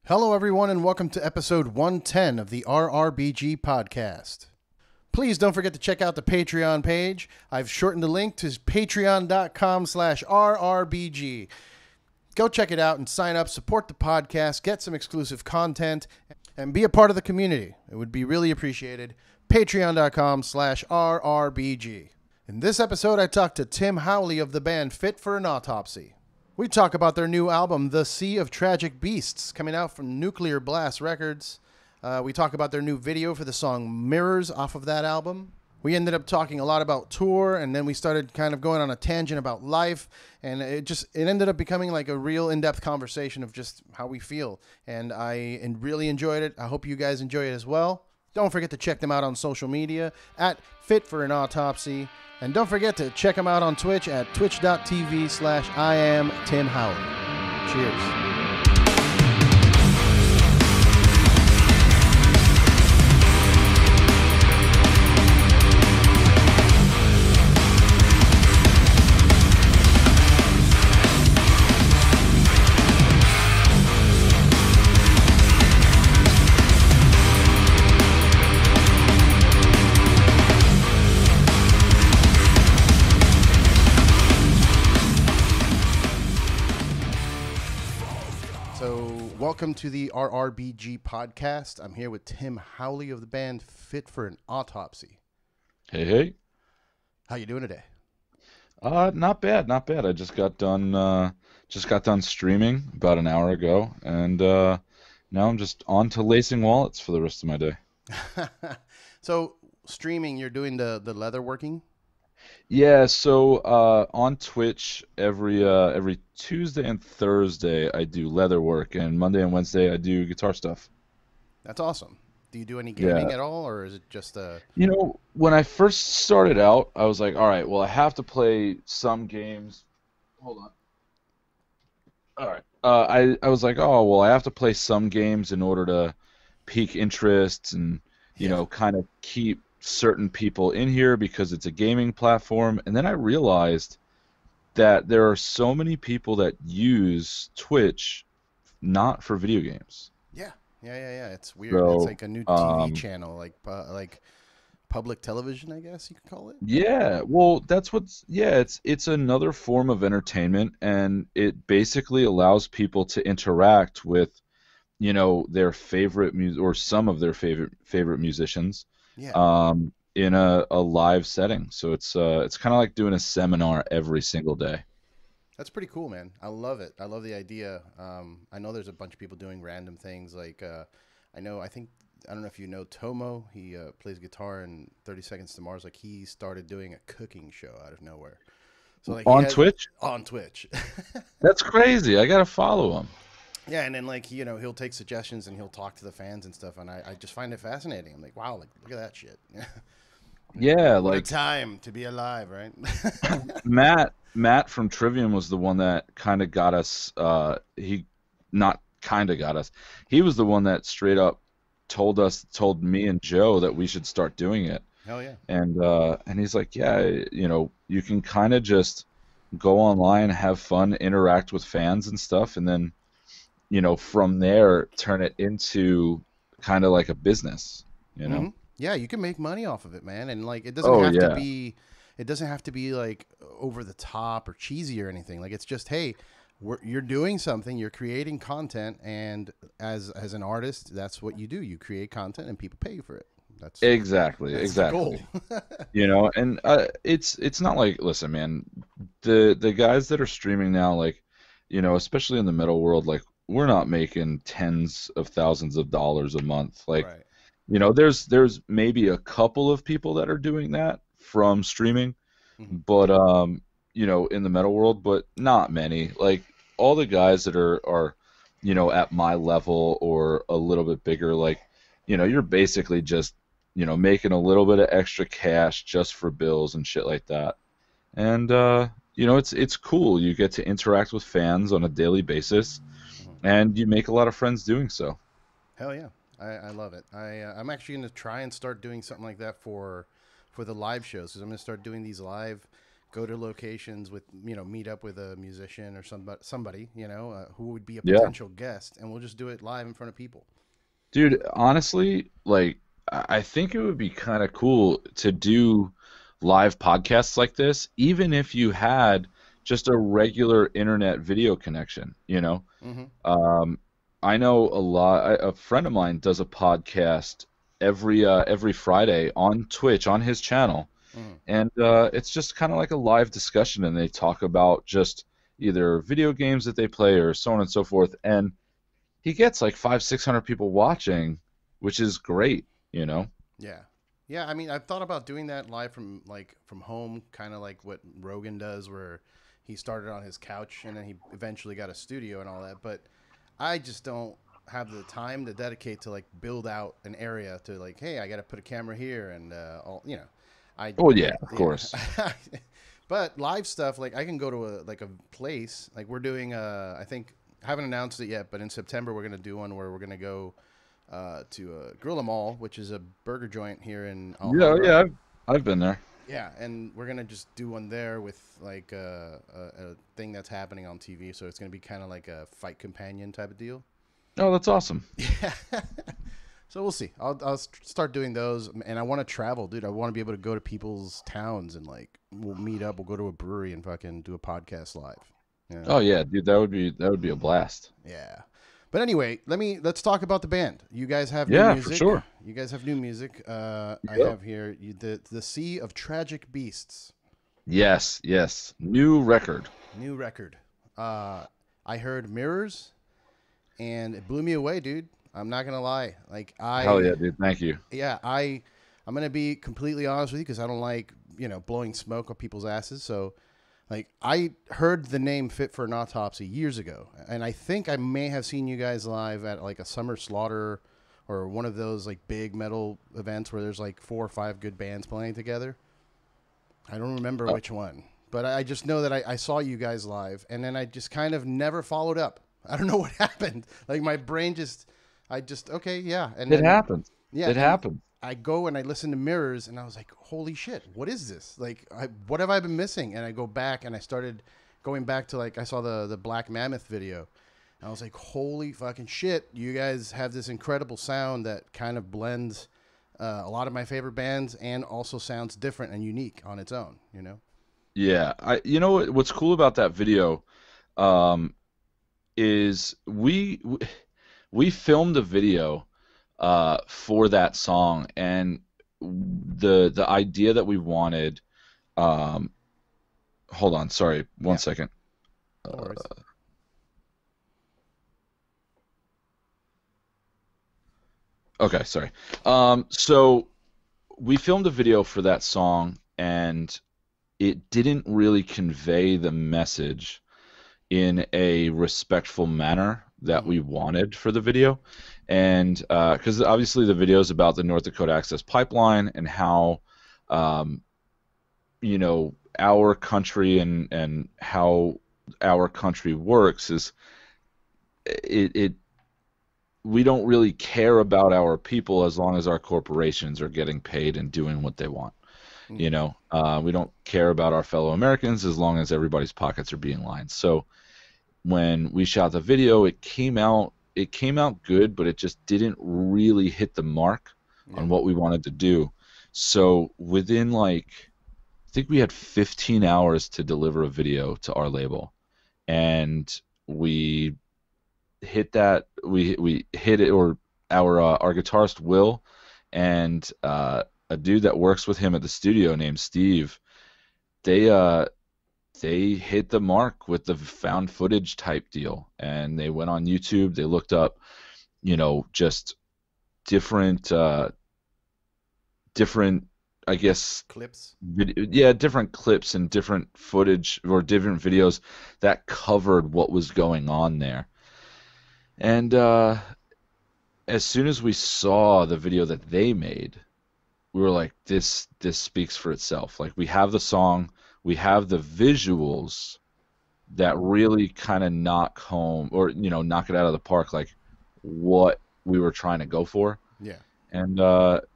Hello, everyone, and welcome to episode 110 of the RRBG podcast. Please don't forget to check out the Patreon page. I've shortened the link to patreon.com/RRBG. Go check it out and sign up, support the podcast, get some exclusive content, and be a part of the community. It would be really appreciated. Patreon.com/RRBG. In this episode, I talked to Tim Howley of the band Fit for an Autopsy. We talk about their new album, The Sea of Tragic Beasts, coming out from Nuclear Blast Records. We talk about their new video for the song Mirrors off of that album. We ended up talking a lot about tour, and then we started kind of going on a tangent about life, and it ended up becoming like a real in-depth conversation of just how we feel, and I really enjoyed it. I hope you guys enjoy it as well. Don't forget to check them out on social media at Fit for an Autopsy. And don't forget to check them out on Twitch at twitch.tv/IamTimHowley. Cheers. Welcome to the RRBG podcast. I'm here with Tim Howley of the band Fit for an Autopsy. Hey, hey. How you doing today? Not bad, not bad. I just got done streaming about an hour ago, and now I'm just on to lacing wallets for the rest of my day. So, streaming, you're doing the leather working? Yeah, so on Twitch every Tuesday and Thursday I do leather work, and Monday and Wednesday I do guitar stuff. That's awesome. Do you do any gaming at all, or is it just when I first started out, I was like, all right, well, I have to play some games. Hold on. All right. I was like, oh, well, I have to play some games in order to pique interest and, kind of keep certain people in here because it's a gaming platform. And then I realized that there are so many people that use Twitch not for video games. Yeah. It's weird. So, it's like a new TV channel, like public television, I guess you could call it. Yeah, well, it's another form of entertainment, and it basically allows people to interact with, their favorite music or some of their favorite musicians. Yeah. In a live setting. So it's kind of like doing a seminar every single day. That's pretty cool, man. I love it. I love the idea. I know there's a bunch of people doing random things. Like, I don't know if you know Tomo. He plays guitar in 30 Seconds to Mars. Like, he started doing a cooking show out of nowhere. So like Twitch? On Twitch. That's crazy. I gotta follow him. Yeah, and then he'll take suggestions and he'll talk to the fans and stuff, and I just find it fascinating. I'm like, wow, look at that shit. Yeah, what like a time to be alive, right? Matt from Trivium was the one that kind of got us. He was the one that straight up told me and Joe that we should start doing it. Hell yeah. And he's like, yeah, you can kind of just go online, have fun, interact with fans and stuff, and then from there turn it into kind of like a business. Mm-hmm. Yeah, you can make money off of it, man, and like it doesn't have to be like over the top or cheesy or anything. Like, it's just, hey, you're doing something, you're creating content, and as an artist, that's what you do. You create content and people pay you for it. That's exactly the goal. And it's not like, listen, man, the guys that are streaming now, like, especially in the metal world, like, we're not making tens of thousands of dollars a month. Like, right. There's maybe a couple of people that are doing that from streaming, Mm-hmm. but in the metal world, but not many. Like, all the guys that are at my level or a little bit bigger, like, you're basically just making a little bit of extra cash just for bills and shit like that. And it's cool. You get to interact with fans on a daily basis, and you make a lot of friends doing so. Hell yeah. I love it. I'm actually going to try and start doing something like that for the live shows, because I'm going to start doing these live go to locations with, meet up with a musician or somebody, who would be a Yeah. potential guest, and we'll just do it live in front of people. Dude, honestly, like I think it would be kind of cool to do live podcasts like this, even if you had just a regular internet video connection, you know? Hmm. Um, I know a friend of mine does a podcast every Friday on Twitch on his channel, Hmm. and it's just kind of like a live discussion, and they talk about just either video games that they play or so on and so forth, and he gets like 600 people watching, which is great, you know? Yeah. Yeah, I mean, I've thought about doing that live from home, kind of like what Rogan does, where he started on his couch and then he eventually got a studio and all that. But I just don't have the time to dedicate to like build out an area to like, hey, I got to put a camera here and I Oh yeah, of yeah. course. But live stuff, like I can go to a place, like we're doing I think I haven't announced it yet, but in September we're gonna do one where we're gonna go to Gorilla Mall, which is a burger joint here in Yeah, Alhambra. yeah, I've been there. Yeah, and we're gonna just do one there with like a thing that's happening on TV. So it's gonna be kind of like a fight companion type of deal. Oh, that's awesome. Yeah. So we'll see. I'll start doing those, and I want to travel, dude. I want to be able to go to people's towns and like we'll meet up. We'll go to a brewery and fucking do a podcast live. Yeah. Oh yeah, dude, that would be a blast. Yeah. But anyway, let's talk about the band. You guys have new Yeah, for music. sure. You guys have new music. I Yep. have here the Sea of Tragic Beasts, Yes, yes. New record. new record. I heard Mirrors, and it blew me away, dude. I'm not gonna lie. Like Hell yeah, dude. Thank you. I'm gonna be completely honest with you because I don't like blowing smoke up people's asses. So like I heard the name Fit for an Autopsy years ago, and I think I may have seen you guys live at like a Summer Slaughter or one of those like big metal events where there's like 4 or 5 good bands playing together. I don't remember Uh, which one, but I just know that I saw you guys live, and then I just kind of never followed up. I don't know what happened. Like my brain I just okay, yeah, and it then happens. yeah, It and happens. I go and I listen to Mirrors, and I was like, holy shit, what is this? Like, what have I been missing? And I go back and I started going back to like I saw the Black Mammoth video. And I was like, holy fucking shit, you guys have this incredible sound that kind of blends a lot of my favorite bands and also sounds different and unique on its own. You know? Yeah. You know what's cool about that video um is we filmed a video for that song, and the idea that we wanted, um hold on, sorry, one Yeah, second. no worries. Okay, sorry. So we filmed a video for that song, and it didn't really convey the message in a respectful manner that Hmm. we wanted for the video. And because obviously the video is about the North Dakota Access Pipeline and how, um, our country and how our country works is it we don't really care about our people as long as our corporations are getting paid and doing what they want. Hmm. We don't care about our fellow Americans as long as everybody's pockets are being lined. So when we shot the video, it came out good, but it just didn't really hit the mark Yeah. on what we wanted to do. So within I think we had 15 hours to deliver a video to our label, and we we hit it, or our guitarist Will and a dude that works with him at the studio named Steve, they uh they hit the mark with the found footage type deal, and they went on YouTube. They looked up, just different, different, I guess, Clips. yeah, different clips and different footage or different videos that covered what was going on there. And as soon as we saw the video that they made, we were like, this speaks for itself. Like we have the song, we have the visuals that really kind of knock home, or knock it out of the park, like what we were trying to go for. Yeah. and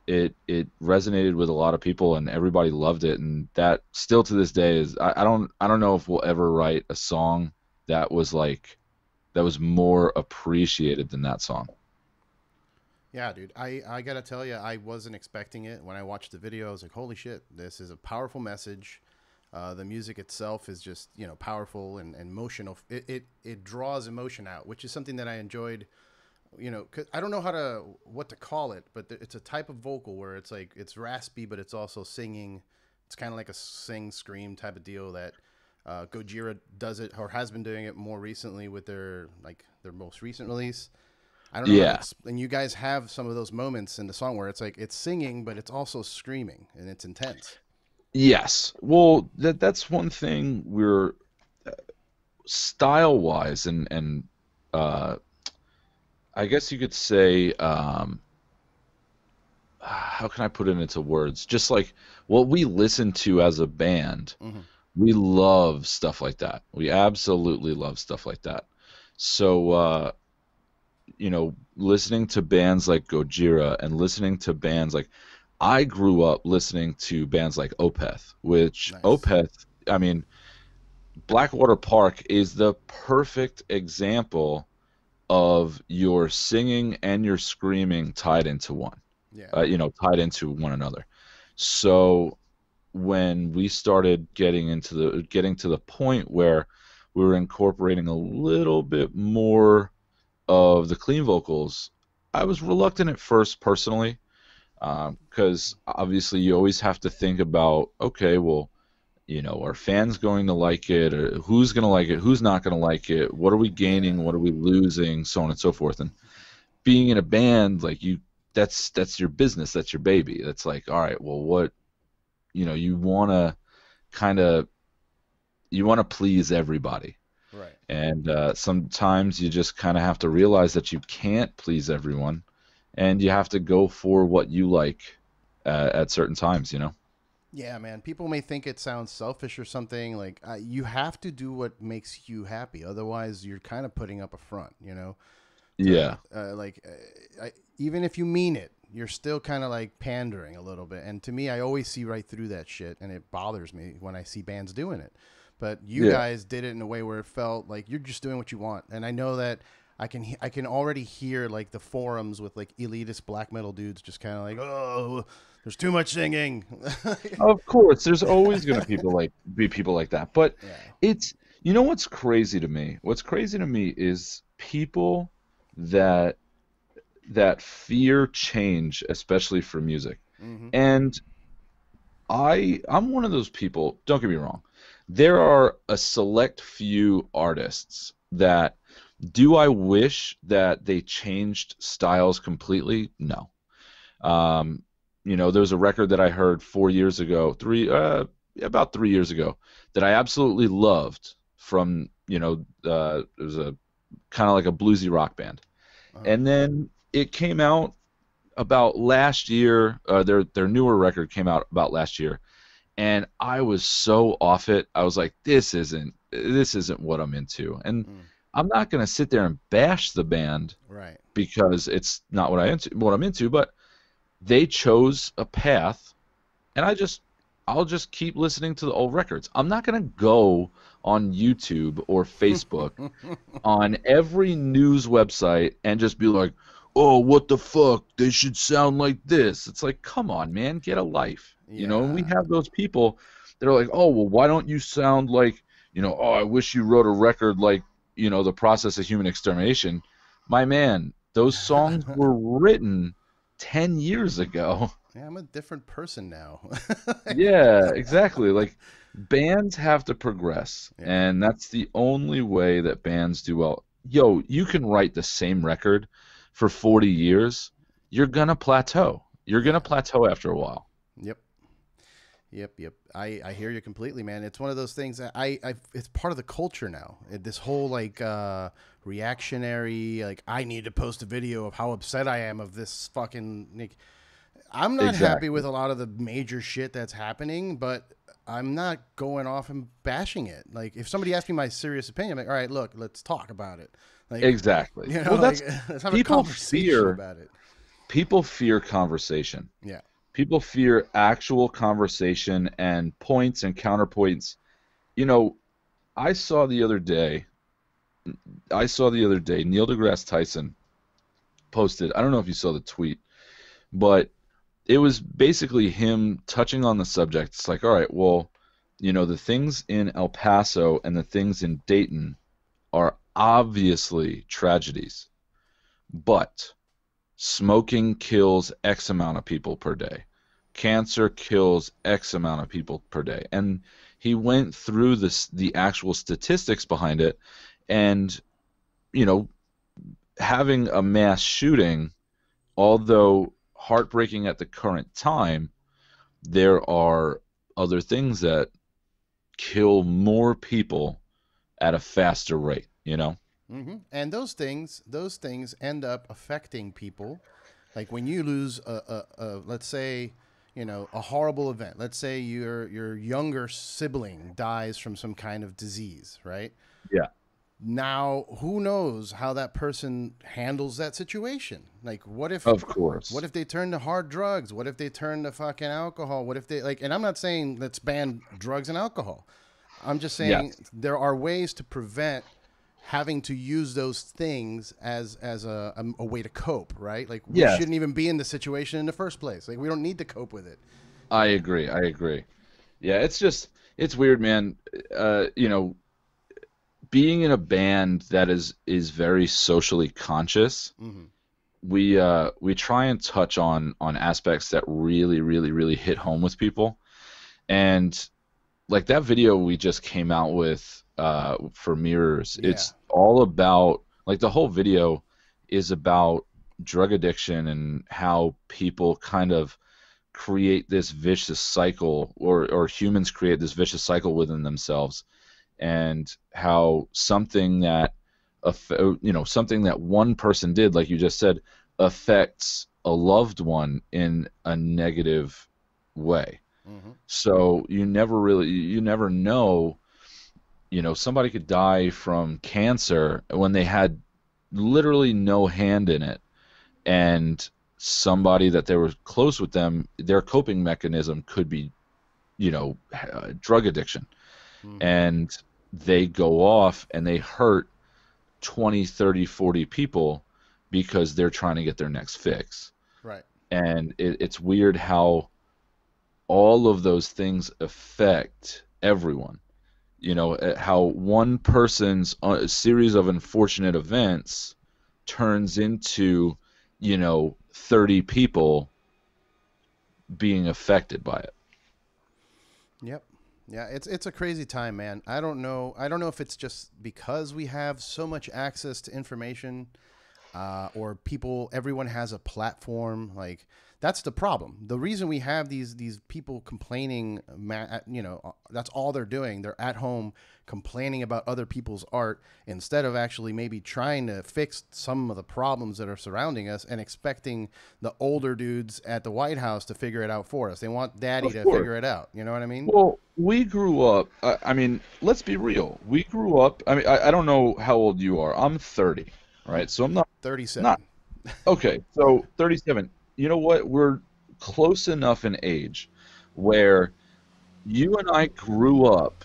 it resonated with a lot of people, and everybody loved it. And that still to this day is I don't know if we'll ever write a song that was like that was more appreciated than that song. Yeah, dude. I gotta tell you, I wasn't expecting it. When I watched the video, I was like, "Holy shit! This is a powerful message." The music itself is just powerful and emotional. It draws emotion out, which is something that I enjoyed. 'Cause I don't know what to call it, but it's a type of vocal where it's like it's raspy, but it's also singing. It's kind of like a sing scream type of deal that Gojira does it or has been doing it more recently with their most recent release. I don't know how to Yeah. and you guys have some of those moments in the song where it's like it's singing, but it's also screaming and it's intense. Yes. Well, that's one thing we're style wise and uh I guess you could say how can I put it into words? Just like what we listen to as a band, Hmm. we love stuff like that. We absolutely love stuff like that. So listening to bands like Gojira and listening to bands like I grew up listening to bands like Opeth, which Nice. Opeth, I mean, Blackwater Park is the perfect example of your singing and your screaming tied into one, Yeah. tied into one another. So when we started getting to the point where we were incorporating a little bit more of the clean vocals, I was reluctant at first personally, because obviously you always have to think about, okay, well, are fans going to like it, or who's going to like it, who's not going to like it, what are we gaining, Yeah. what are we losing, so on and so forth. And being in a band, like that's your business, that's your baby. That's like, all right, well, you want to kind of you want to please everybody. Right. And sometimes you just kind of have to realize that you can't please everyone, and you have to go for what you like at certain times. Yeah, man. People may think it sounds selfish or something. Like you have to do what makes you happy. Otherwise, you're kind of putting up a front. To Yeah, even if you mean it, you're still kind of like pandering a little bit. And to me, I always see right through that shit, and it bothers me when I see bands doing it. But you yeah. guys did it in a way where it felt like you're just doing what you want. And I know that I can already hear like the forums with like elitist black metal dudes just kind of like, oh, there's too much singing. Of course, there's always going to be people like that. But Yeah. it's what's crazy to me? What's crazy to me is people that fear change, especially for music. Hmm. And I'm one of those people, don't get me wrong. There are a select few artists that do I wish that they changed styles completely? No. Um, there's a record that I heard 4 years ago, about 3 years ago, that I absolutely loved from, it was a kind of like a bluesy rock band. Uh-huh. And then it came out about last year. Their newer record came out about last year, and I was so off it. I was like, this isn't what I'm into, and Mm. I'm not gonna sit there and bash the band Right. because it's not what I'm into, but they chose a path, and I'll just keep listening to the old records. I'm not gonna go on YouTube or Facebook on every news website and just be like, "Oh, what the fuck? They should sound like this." It's like, come on, man, get a life. And we Yeah. have those people that are like, "Oh, well, why don't you sound like, oh, I wish you wrote a record like, The Process of Human Extermination." My man, those songs were written 10 years ago. Yeah, I'm a different person now. Yeah, exactly. Like bands have to progress, Yeah. and that's the only way that bands do well. Yo, you can write the same record for 40 years, you're gonna plateau. You're gonna Yeah. plateau after a while. Yep. Yep. I hear you completely, man. It's one of those things that it's part of the culture now. This whole like reactionary, like I need to post a video of how upset I am of this fucking like, I'm not happy with Exactly. a lot of the major shit that's happening, but I'm not going off and bashing it. Like if somebody asks me my serious opinion, I'm like, all right, look, let's talk about it. Like, Exactly. Well, like that's let's have a people conversation fear about it. people fear conversation. Yeah. People fear actual conversation and points and counterpoints. You know, I saw the other day, Neil deGrasse Tyson posted, I don't know if you saw the tweet, but it was basically him touching on the subject. It's like, all right, well, the things in El Paso and the things in Dayton are obviously tragedies, but smoking kills X amount of people per day. Cancer kills X amount of people per day. And he went through the actual statistics behind it, and you know, having a mass shooting, although heartbreaking at the current time, there are other things that kill more people at a faster rate, you know? And those things end up affecting people. Like when you lose let's say, a horrible event. Let's say your younger sibling dies from some kind of disease, right? Yeah. Now, who knows how that person handles that situation? Like, Of course. what if they turn to hard drugs? What if they turn to fucking alcohol? What if they like? And I'm not saying let's ban drugs and alcohol. I'm just saying Yes. there are ways to prevent having to use those things as a way to cope, right? Like we Yes. shouldn't even be in the situation in the first place. Like we don't need to cope with it. I agree. I agree. Yeah, it's weird, man. Being in a band that is very socially conscious, Hmm. we try and touch on aspects that really, really, really hit home with people. And like that video we just came out with for Mirrors, Yeah. it's all about, like, the whole video is about drug addiction and how people kind of create this vicious cycle, or humans create this vicious cycle within themselves, and how something that one person did, like you just said, affects a loved one in a negative way. Hmm. So you never know, somebody could die from cancer when they had literally no hand in it, and somebody that they were close with them, their coping mechanism could be, drug addiction, Hmm. and they go off and they hurt 20, 30, 40 people because they're trying to get their next fix. Right. And it's weird how all of those things affect everyone. How one person's series of unfortunate events turns into, 30 people being affected by it. Yep. Yeah, it's a crazy time, man. I don't know. I don't know if it's just because we have so much access to information, or everyone has a platform. Like that's the problem. The reason we have these people complaining, that's all they're doing. They're at home complaining about other people's art instead of actually maybe trying to fix some of the problems that are surrounding us and expecting the older dudes at the White House to figure it out for us. They want daddy Of to course. figure it out. You know what I mean? Well, we grew up, I mean, let's be real. We grew up, I mean, I don't know how old you are. I'm 30, I'm right? So I'm not 37. okay. So 37. You know what? We're close enough in age where you and I grew up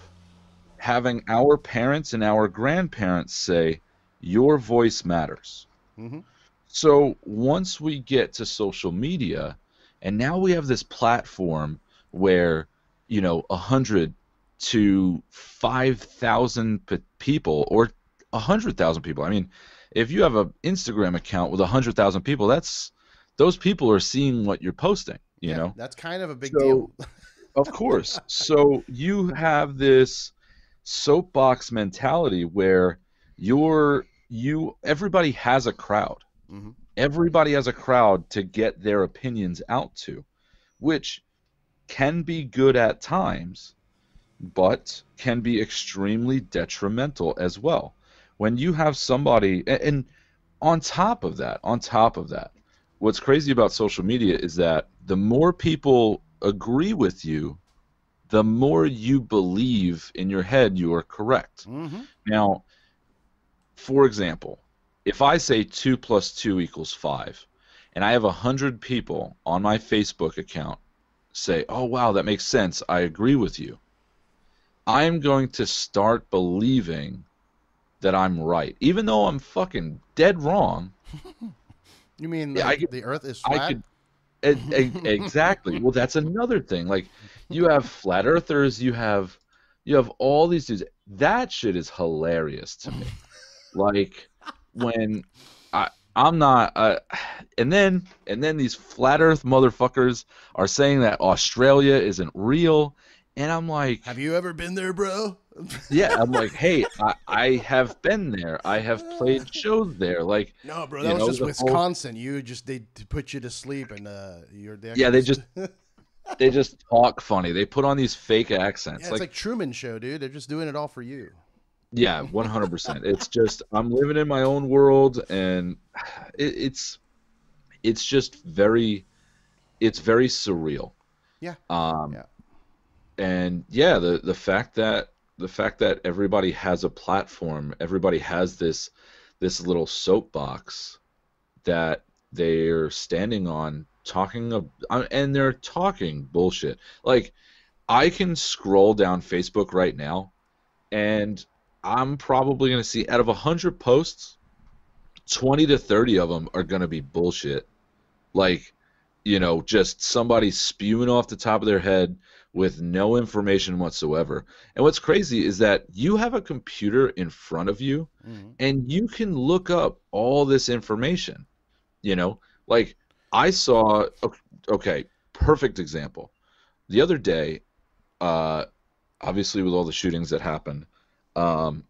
having our parents and our grandparents say, your voice matters. Hmm. So once we get to social media, and now we have this platform where, 100 to 5,000 people, or 100,000 people. I mean, if you have an Instagram account with 100,000 people, those people are seeing what you're posting, you Yeah, know? that's kind of a big So, deal. of course. So you have this soapbox mentality where everybody has a crowd. Hmm. Everybody has a crowd to get their opinions out to, which can be good at times, but can be extremely detrimental as well. When you have somebody, and on top of that, what's crazy about social media is that the more people agree with you, the more you believe in your head you are correct. Hmm. Now, for example, if I say 2 plus 2 equals 5, and I have 100 people on my Facebook account say, "Oh wow, that makes sense. I agree with you." I'm going to start believing that I'm right, even though I'm fucking dead wrong. You mean Yeah, like the Earth is I flat? could exactly. Well, that's another thing. Like, you have flat earthers, you have all these dudes. That shit is hilarious to me. Like, when I'm not, and then these flat Earth motherfuckers are saying that Australia isn't real, and I'm like, Have you ever been there, bro? yeah, I'm like, hey, I have been there. I have played shows there. Like, No, bro, that was just the whole, Wisconsin. They put you to sleep, and they yeah, actually they just just they just talk funny. They put on these fake yeah, accents. it's Like, like Truman Show, dude. They're just doing it all for you. yeah, 100%. It's just I'm living in my own world, and it's just very surreal. Yeah, Um, yeah, and yeah, the fact that everybody has a platform, everybody has this little soapbox that they're standing on, and they're talking bullshit. Like, I can scroll down Facebook right now, and I'm probably going to see, out of 100 posts, 20 to 30 of them are going to be bullshit. Like, just somebody spewing off the top of their head with no information whatsoever. And what's crazy is that you have a computer in front of you, hmm and you can look up all this information. Like, I saw, okay, perfect example. The other day, uh, obviously with all the shootings that happened, um,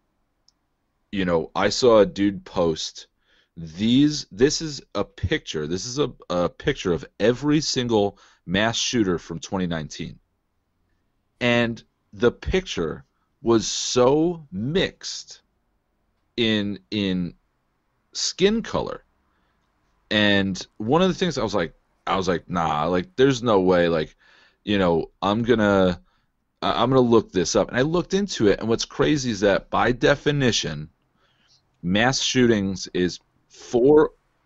I saw a dude post this is a picture. This is a picture of every single mass shooter from 2019. And the picture was so mixed in skin color. And one of the things I was like, nah, like, there's no way, like, I'm gonna look this up. And I looked into it, and what's crazy is that, by definition, mass shootings is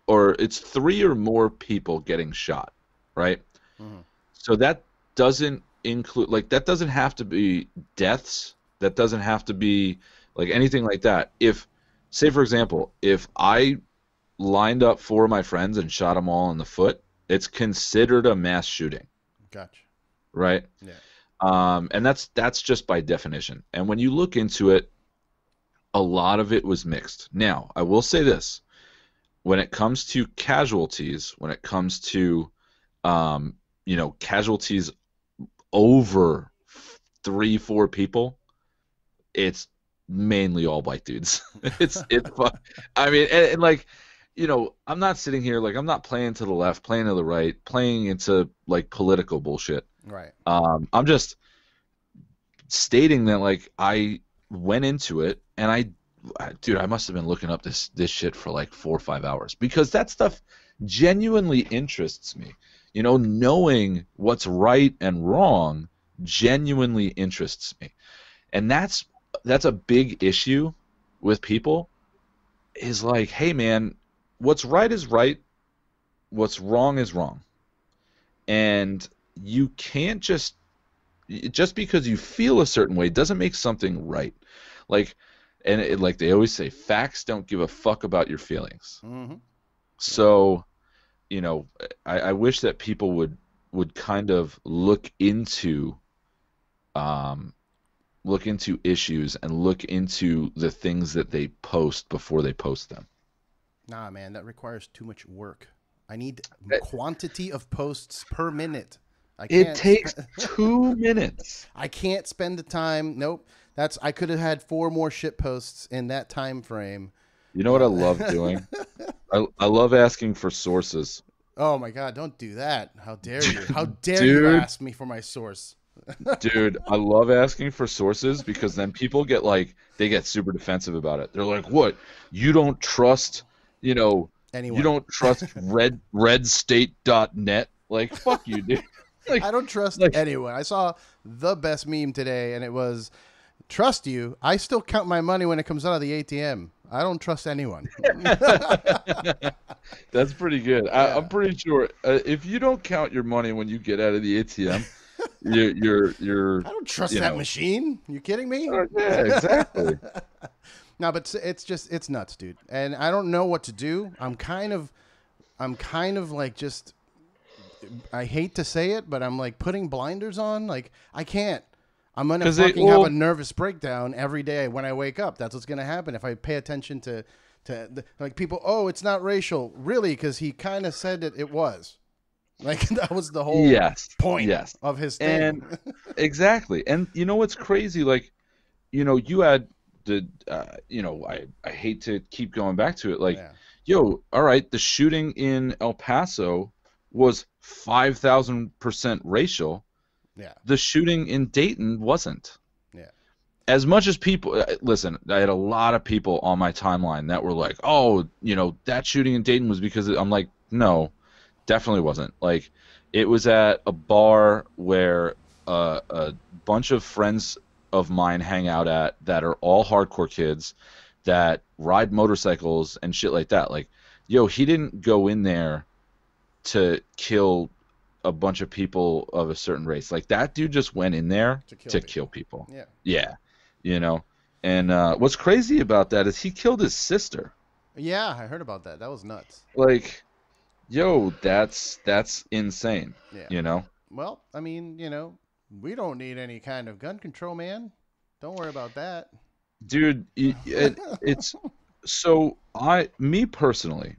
it's three or more people getting shot, right? hmm So that doesn't include, like, that doesn't have to be deaths. That doesn't have to be like anything like that. If, say for example, if I lined up four of my friends and shot them all in the foot, it's considered a mass shooting, Gotcha. right? Yeah. And that's just by definition. And when you look into it, a lot of it was mixed. Now, I will say this: when it comes to casualties, when it comes to casualties over 3, 4 people, it's mainly all white dudes. I mean, and like, I'm not sitting here, like, I'm not playing to the left, playing to the right, playing into, like, political bullshit. Right. I'm just stating that, like, I went into it, and dude, I must have been looking up this shit for like 4 or 5 hours, because that stuff genuinely interests me. Knowing what's right and wrong genuinely interests me. And that's a big issue with people, is like, hey man, what's right is right, what's wrong is wrong. And you can't just because you feel a certain way doesn't make something right. Like, and like they always say, facts don't give a fuck about your feelings. hmm So, I wish that people would kind of look into issues, and look into the things that they post before they post them. Nah, man, that requires too much work. I need It, quantity of posts per minute. I it can't. takes 2 minutes. I can't spend the time. Nope. I could have had 4 more shit posts in that time frame. You know what I love doing? I love asking for sources. Oh my God! Don't do that. How dare you? How dare you Dude, ask me for my source? dude, I love asking for sources, because then people they get super defensive about it. They're like, "What? You don't trust, you know, you Anyone? don't trust redstate.net?" Like, fuck you, dude. Like, I don't trust like, anyone. I saw the best meme today, and it was, "Trust you. I still count my money when it comes out of the ATM. I don't trust anyone. That's pretty good. Yeah. I'm pretty sure if you don't count your money when you get out of the ATM, you're I don't trust you that know. machine. You kidding me? Yeah, exactly. No, but it's nuts, dude. And I don't know what to do. I'm kind of like just I hate to say it, but I'm like putting blinders on. Like I can't. I'm gonna 'Cause fucking have a nervous breakdown every day when I wake up. That's what's gonna happen if I pay attention to like people. Oh, it's not racial, really, because he kind of said it was. Like that was the whole point of his thing. And exactly. And you know what's crazy? Like, you had the, I hate to keep going back to it. Like, yo, all right, the shooting in El Paso was 5,000% racial. Yeah. The shooting in Dayton wasn't. Yeah. As much as people listen, I had a lot of people on my timeline that were like, "Oh, that shooting in Dayton was because I'm like, no, definitely wasn't. Like, it was at a bar where a bunch of friends of mine hang out at that are all hardcore kids that ride motorcycles and shit like that. Like, yo, he didn't go in there to kill a bunch of people of a certain race. Like, that dude just went in there to kill people. Yeah. Yeah. And what's crazy about that is he killed his sister. Yeah, I heard about that. That was nuts. Like, yo, that's insane. Yeah. Well, I mean, we don't need any kind of gun control, man. Don't worry about that. Dude, it's so me personally,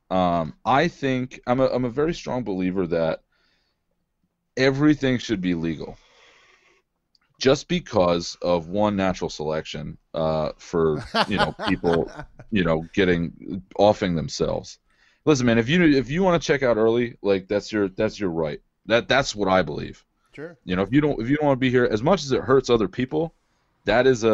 I think I'm a very strong believer that everything should be legal. Just because of one, natural selection, for people, getting offing themselves. Listen, man, if you want to check out early, like that's your right. That's what I believe. Sure. If you don't want to be here, as much as it hurts other people, that is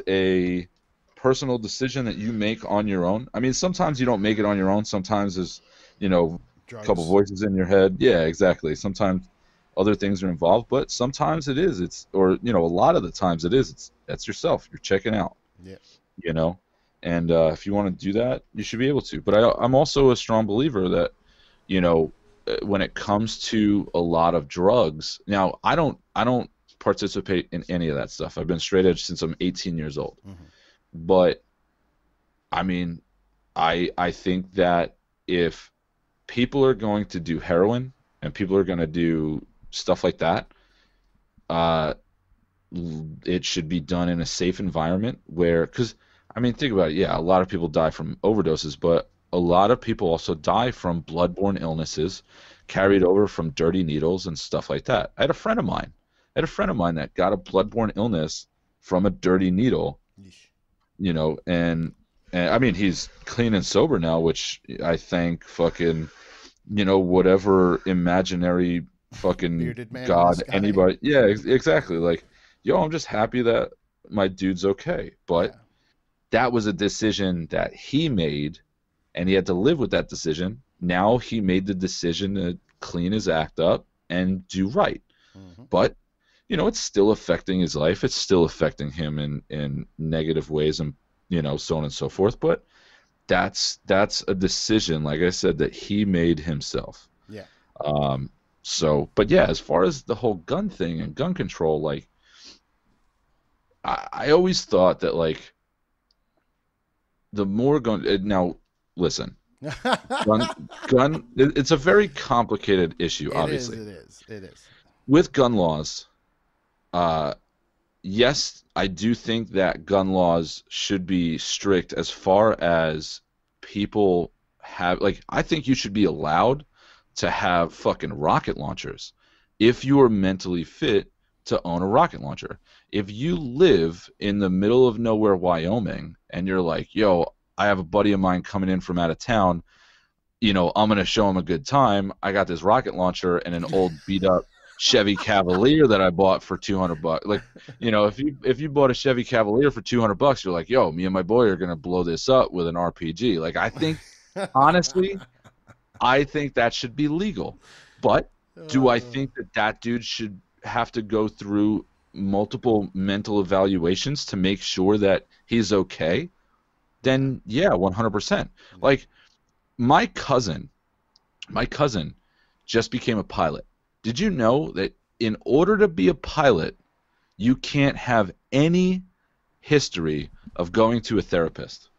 a personal decision that you make on your own. I mean, sometimes you don't make it on your own. Sometimes there's a couple voices in your head. Yeah, exactly. Sometimes other things are involved, but sometimes it is. A lot of the times it is. That's yourself. You're checking out. Yeah. And if you want to do that, you should be able to. But I'm also a strong believer that, when it comes to a lot of drugs, now I don't participate in any of that stuff. I've been straight edge since I'm 18 years old. Mm-hmm. But I mean, I think that if people are going to do heroin and people are going to do stuff like that, it should be done in a safe environment because, I mean, think about it. Yeah, a lot of people die from overdoses, but a lot of people also die from bloodborne illnesses carried over from dirty needles and stuff like that. I had a friend of mine that got a bloodborne illness from a dirty needle. And I mean, he's clean and sober now, which I thank fucking, whatever imaginary fucking God, anybody. Yeah, exactly. Like, yo, I'm just happy that my dude's okay. But that was a decision that he made, and he had to live with that decision. Now he made the decision to clean his act up and do right. Mm-hmm. But it's still affecting his life. It's still affecting him in negative ways, and so on and so forth. But that's a decision, like I said, that he made himself. Yeah. But yeah, as far as the whole gun thing and gun control, like I always thought that, like, the more gun. Now, listen, gun. It's a very complicated issue. Obviously, it is. With gun laws, yes, I do think that gun laws should be strict as far as people have. Like, I think you should be allowed to have fucking rocket launchers if you are mentally fit to own a rocket launcher. If you live in the middle of nowhere, Wyoming, and you're like, yo, I have a buddy of mine coming in from out of town, I'm going to show him a good time. I got this rocket launcher and an old beat up Chevy Cavalier that I bought for $200. Like, if you bought a Chevy Cavalier for $200, you're like, yo, me and my boy are going to blow this up with an RPG. Like, I think, honestly, I think that should be legal. But do I think that dude should have to go through multiple mental evaluations to make sure that he's okay? Yeah. then yeah, 100%. Yeah. Like my cousin, my cousin just became a pilot. Did you know that in order to be a pilot, you can't have any history of going to a therapist?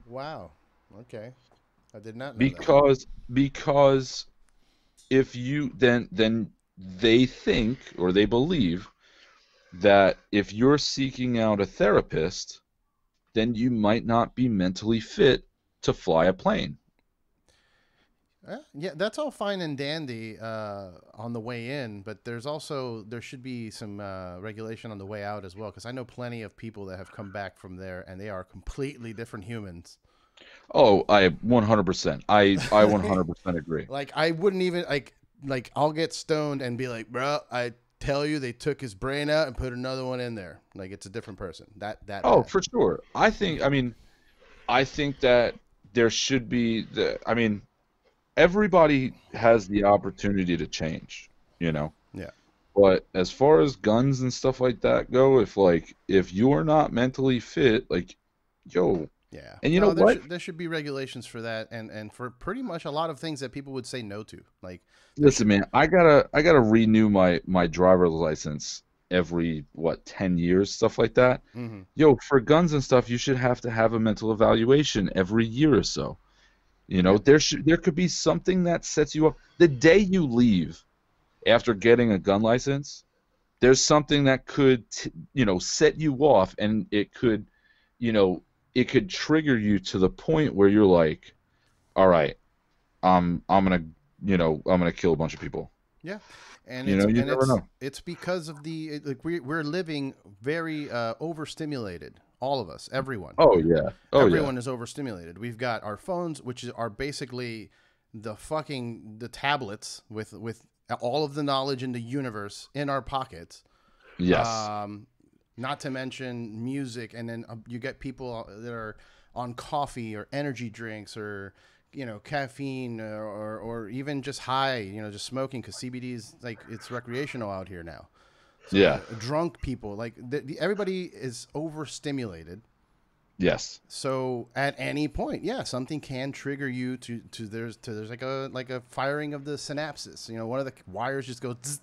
Wow. Okay. I did not know that. Because if you then they think or they believe that if you're seeking out a therapist, then you might not be mentally fit to fly a plane. Yeah, that's all fine and dandy on the way in, but there should be some regulation on the way out as well, because I know plenty of people that have come back from there and they are completely different humans. Oh, I 100%. I 100% agree. Like I wouldn't even like I'll get stoned and be like, bro, I tell you, they took his brain out and put another one in there. Like it's a different person. That Oh, bad. for sure. I think that there should be I mean, everybody has the opportunity to change, you know. Yeah. But as far as guns and stuff like that go, if you're not mentally fit, like, yo, Yeah. and you know No, what? there should be regulations for that, and for pretty much a lot of things that people would say no to. Like there Listen, should. man, I gotta renew my driver's license every what 10 years, stuff like that. Hmm. Yo, for guns and stuff, you should have to have a mental evaluation every year or so. You know, Yeah. there could be something that sets you up the day you leave after getting a gun license. There's something that could set you off, and you know it could trigger you to the point where you're like, all right, I'm gonna I'm gonna kill a bunch of people. Yeah, and You never know. it's because of like we're living very overstimulated. All of us, everyone, Oh yeah. Oh yeah. everyone is overstimulated. We've got our phones, which are basically the tablets with all of the knowledge in the universe in our pockets. Yes. Um, Not to mention music, and then you get people that are on coffee or energy drinks or caffeine or even just high, just smoking, because CBD is like it's recreational out here now. So Yeah. drunk people, like everybody is overstimulated. Yes. So at any point, yeah, something can trigger you there's like a firing of the synapses. One of the wires just goes. Zzz,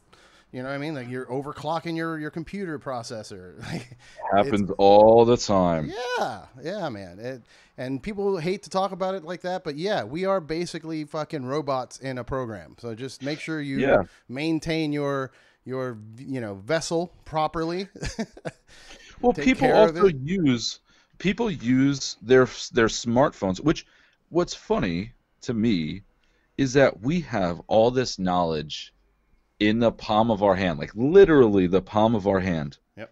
you know what I mean? Like you're overclocking your computer processor. Like it's Happens all the time. yeah, man. And people hate to talk about it like that, but yeah, we are basically fucking robots in a program. So just make sure you Yeah. maintain your vessel properly. Well, Take care of it. people use their smartphones, which what's funny to me is that we have all this knowledge in the palm of our hand, like literally the palm of our hand, Yep.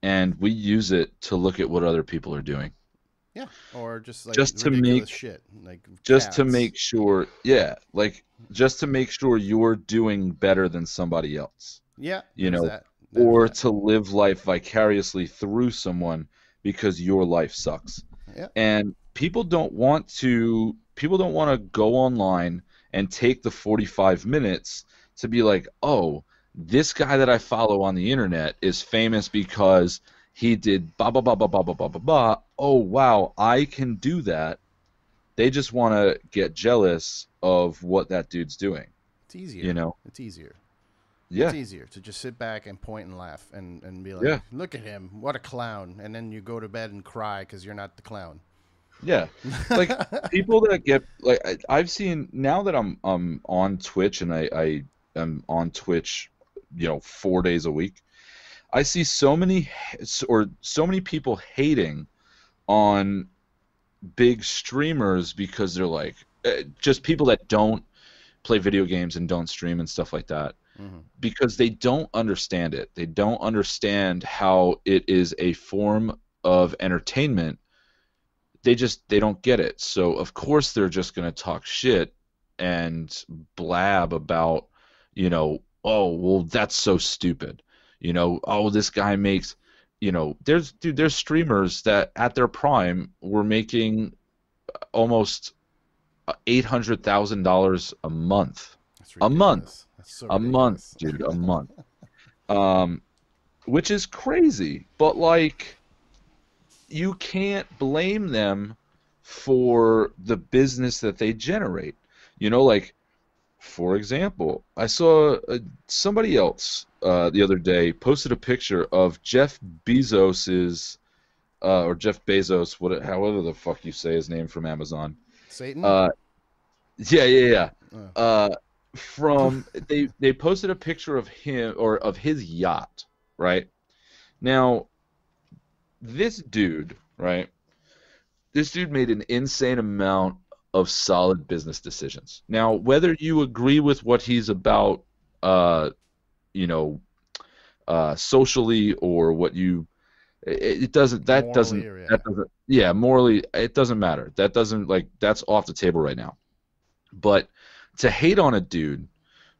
and we use it to look at what other people are doing. Yeah. Or just like Just to ridiculous make shit, like just to cats. make sure, yeah, like just to make sure you're doing better than somebody else, Yeah. you There's know, that. There's or that. to live life vicariously through someone because your life sucks. Yeah. And people don't want to go online and take the 45 minutes to be like, "Oh, this guy that I follow on the internet is famous because he did blah blah blah blah blah blah blah blah blah. Oh, wow, I can do that." They just want to get jealous of what that dude's doing, It's you easier. know? It's easier. It's Yeah. easier to just sit back and point and laugh and be like, Yeah. look at him, what a clown. And then you go to bed and cry because you're not the clown. Yeah. Like people that get like I've seen now that I'm on Twitch and I am on Twitch, 4 days a week. I see so many people hating on big streamers because they're like just people that don't play video games and don't stream and stuff like that Hmm. because they don't understand it. They don't understand how it is a form of entertainment. They don't get it. So of course they're just going to talk shit and blab about, oh, well, that's so stupid. Oh, this guy makes, there's streamers that at their prime were making almost $800,000 a month. That's A month. ridiculous. That's so A month, ridiculous. dude, a month. Um, which is crazy. But like you can't blame them for the business that they generate. Like, for example, I saw somebody else the other day posted a picture of Jeff Bezos's or Jeff Bezos, however the fuck you say his name, from Amazon. Satan? Uh, yeah, yeah, yeah. Oh. Uh, from they posted a picture of him or of his yacht, right? Now, this dude, right? This dude made an insane amount of solid business decisions. Now, whether you agree with what he's about, uh, you know, socially, or what you, it doesn't, Morally, or yeah. yeah, morally, it doesn't matter. That doesn't, like, that's off the table right now. But to hate on a dude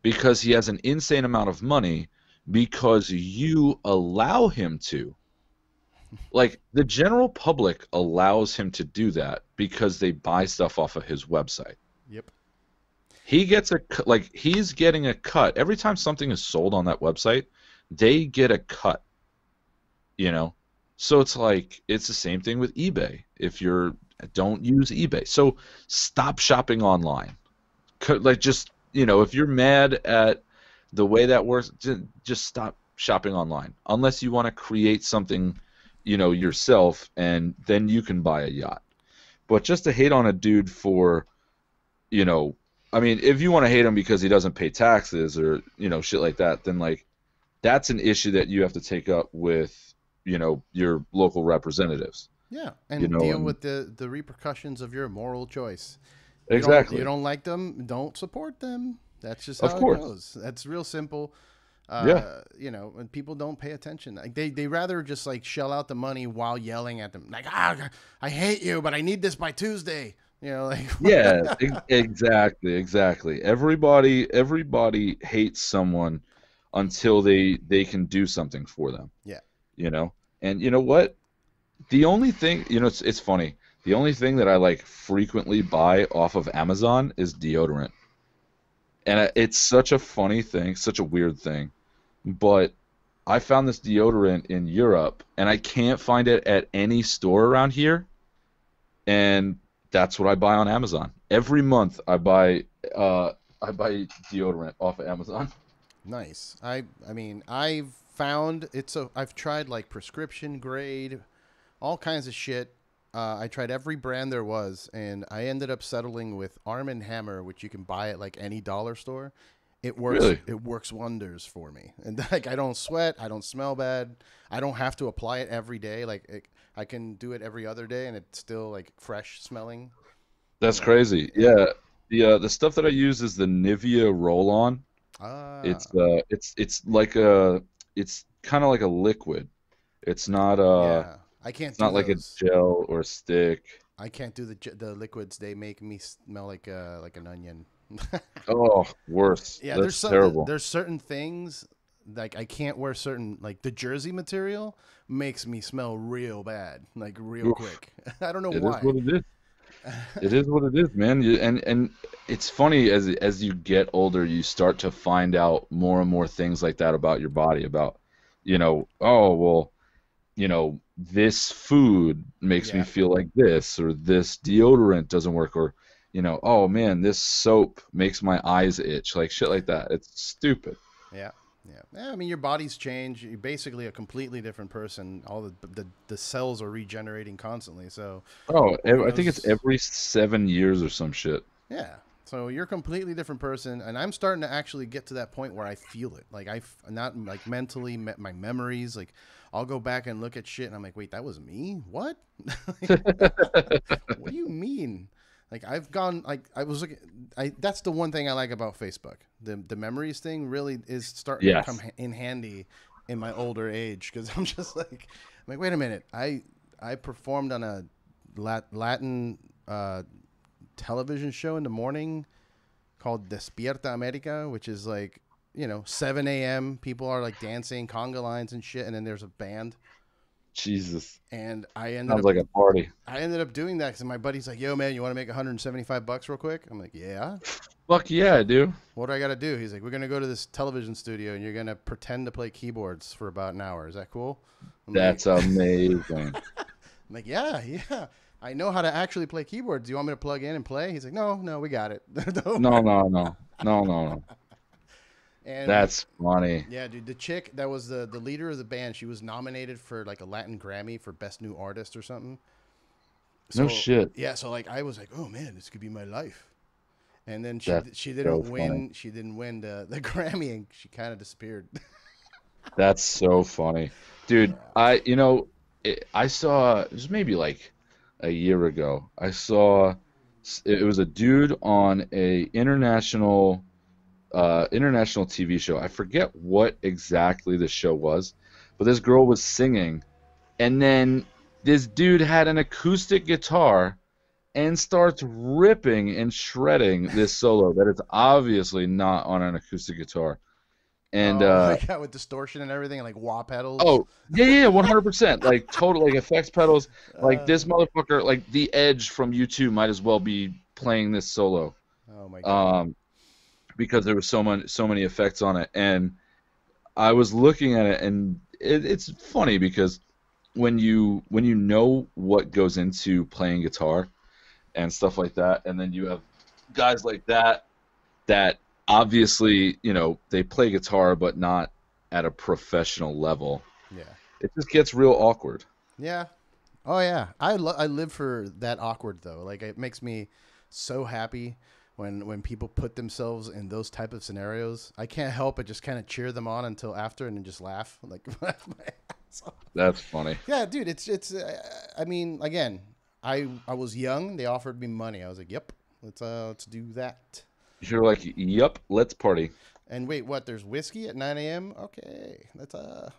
because he has an insane amount of money because you allow him to, like, the general public allows him to do that because they buy stuff off of his website. Yep. He gets he's getting a cut every time something is sold on that website. They get a cut, you know. So it's like it's the same thing with eBay. If you're Don't use eBay. So stop shopping online. Like, just, if you're mad at the way that works, just stop shopping online. Unless you want to create something, yourself, and then you can buy a yacht. But just to hate on a dude for, I mean, if you want to hate him because he doesn't pay taxes or, shit like that, then, like, that's an issue that you have to take up with, your local representatives. Yeah, and deal with the repercussions of your moral choice. Exactly. You don't like them, don't support them. That's just Of how course. it goes. That's real simple. Yeah. And people don't pay attention. Like they rather just like shell out the money while yelling at them. Like, I hate you, but I need this by Tuesday. Like Yeah, exactly. Everybody hates someone until they can do something for them, Yeah. And you know what? The only thing, it's funny. The only thing that I, like, frequently buy off of Amazon is deodorant. And it's such a funny thing, such a weird thing. But I found this deodorant in Europe, and I can't find it at any store around here. And that's what I buy on Amazon. Every month I buy deodorant off of Amazon. Nice. I mean, I've tried like prescription grade, all kinds of shit. I tried every brand there was, and I ended up settling with Arm& Hammer, which you can buy at like any dollar store. It works. Really? It works wonders for me, and like I don't sweat, I don't smell bad, I don't have to apply it every day. I can do it every other day, and it's still like fresh smelling. That's crazy. Yeah. The stuff that I use is the Nivea roll-on. Ah, It's kind of like a liquid. It's not yeah. I can't it's do not like a those. gel or stick. I can't do the liquids. They make me smell like an onion. Oh, worse. Yeah, That's terrible. there's certain things like I can't wear certain like the jersey material makes me smell real bad, like real Oof. quick. I don't know It is why. what it is. It is what it is, man. And it's funny, as you get older, you start to find out more and more things like that about your body. About, oh well, this food makes me Yeah, feel like this, or this deodorant doesn't work, or, oh man, this soap makes my eyes itch, like shit like that. It's stupid. yeah, yeah. I mean, your body's changed. You're basically a completely different person. All the cells are regenerating constantly. So Oh, over I think it's those, every 7 years or some shit. yeah. So you're a completely different person, and I'm starting to actually get to that point where I feel it. Like not like mentally, my memories. Like I'll go back and look at shit, and I'm like, wait, that was me. What? Like, what do you mean? Like I've gone like I was looking. That's the one thing I like about Facebook. The memories thing really is starting to come Yes. in handy in my older age because I'm like, wait a minute. I performed on a Latin television show in the morning called Despierta America, which is like 7 a.m. People are like dancing conga lines and shit, and then there's a band. Jesus. And Sounds like a party. I ended up doing that because my buddy's like, "Yo, man, you want to make $175 real quick?" I'm like, "Yeah." Fuck yeah, I do. What do I got to do? He's like, "We're gonna go to this television studio and you're gonna pretend to play keyboards for about an hour. Is that cool?" I'm like, That's amazing. I'm like, yeah, yeah. I know how to actually play keyboards. Do you want me to plug in and play? He's like, no, no, we got it. Don't No, worry. no, no, no, no, no. And That's funny. yeah, dude, the chick that was the leader of the band, she was nominated for like a Latin Grammy for Best New Artist or something. No So shit. yeah, so like I was like, oh man, this could be my life. And then That's she so didn't funny. win. She didn't win the Grammy, and she kind of disappeared. That's so funny, dude. I saw it was maybe like a year ago. I saw it was a dude on a international TV show. I forget what exactly the show was, but this girl was singing, and then this dude had an acoustic guitar and starts ripping and shredding this solo that is obviously not on an acoustic guitar. And Oh my god, with distortion and everything, and like wah pedals. oh, yeah, yeah, 100%. Like total like effects pedals. Like Uh, this motherfucker, like the Edge from U2 might as well be playing this solo. oh my god. Um, because there was so many effects on it. And I was looking at it, and it's funny because when you know what goes into playing guitar and stuff like that, and then you have guys like that obviously, they play guitar but not at a professional level. Yeah. It just gets real awkward. Yeah. Oh yeah. I live for that awkward though. Like it makes me so happy when people put themselves in those type of scenarios. I can't help but just kind of cheer them on until after and then just laugh like my ass off. That's funny. Yeah, dude, it's I mean, again, I was young, they offered me money. I was like, "Yep. Let's do that." You're like, yep, let's party. And wait, what? There's whiskey at 9 a.m. Okay, that's a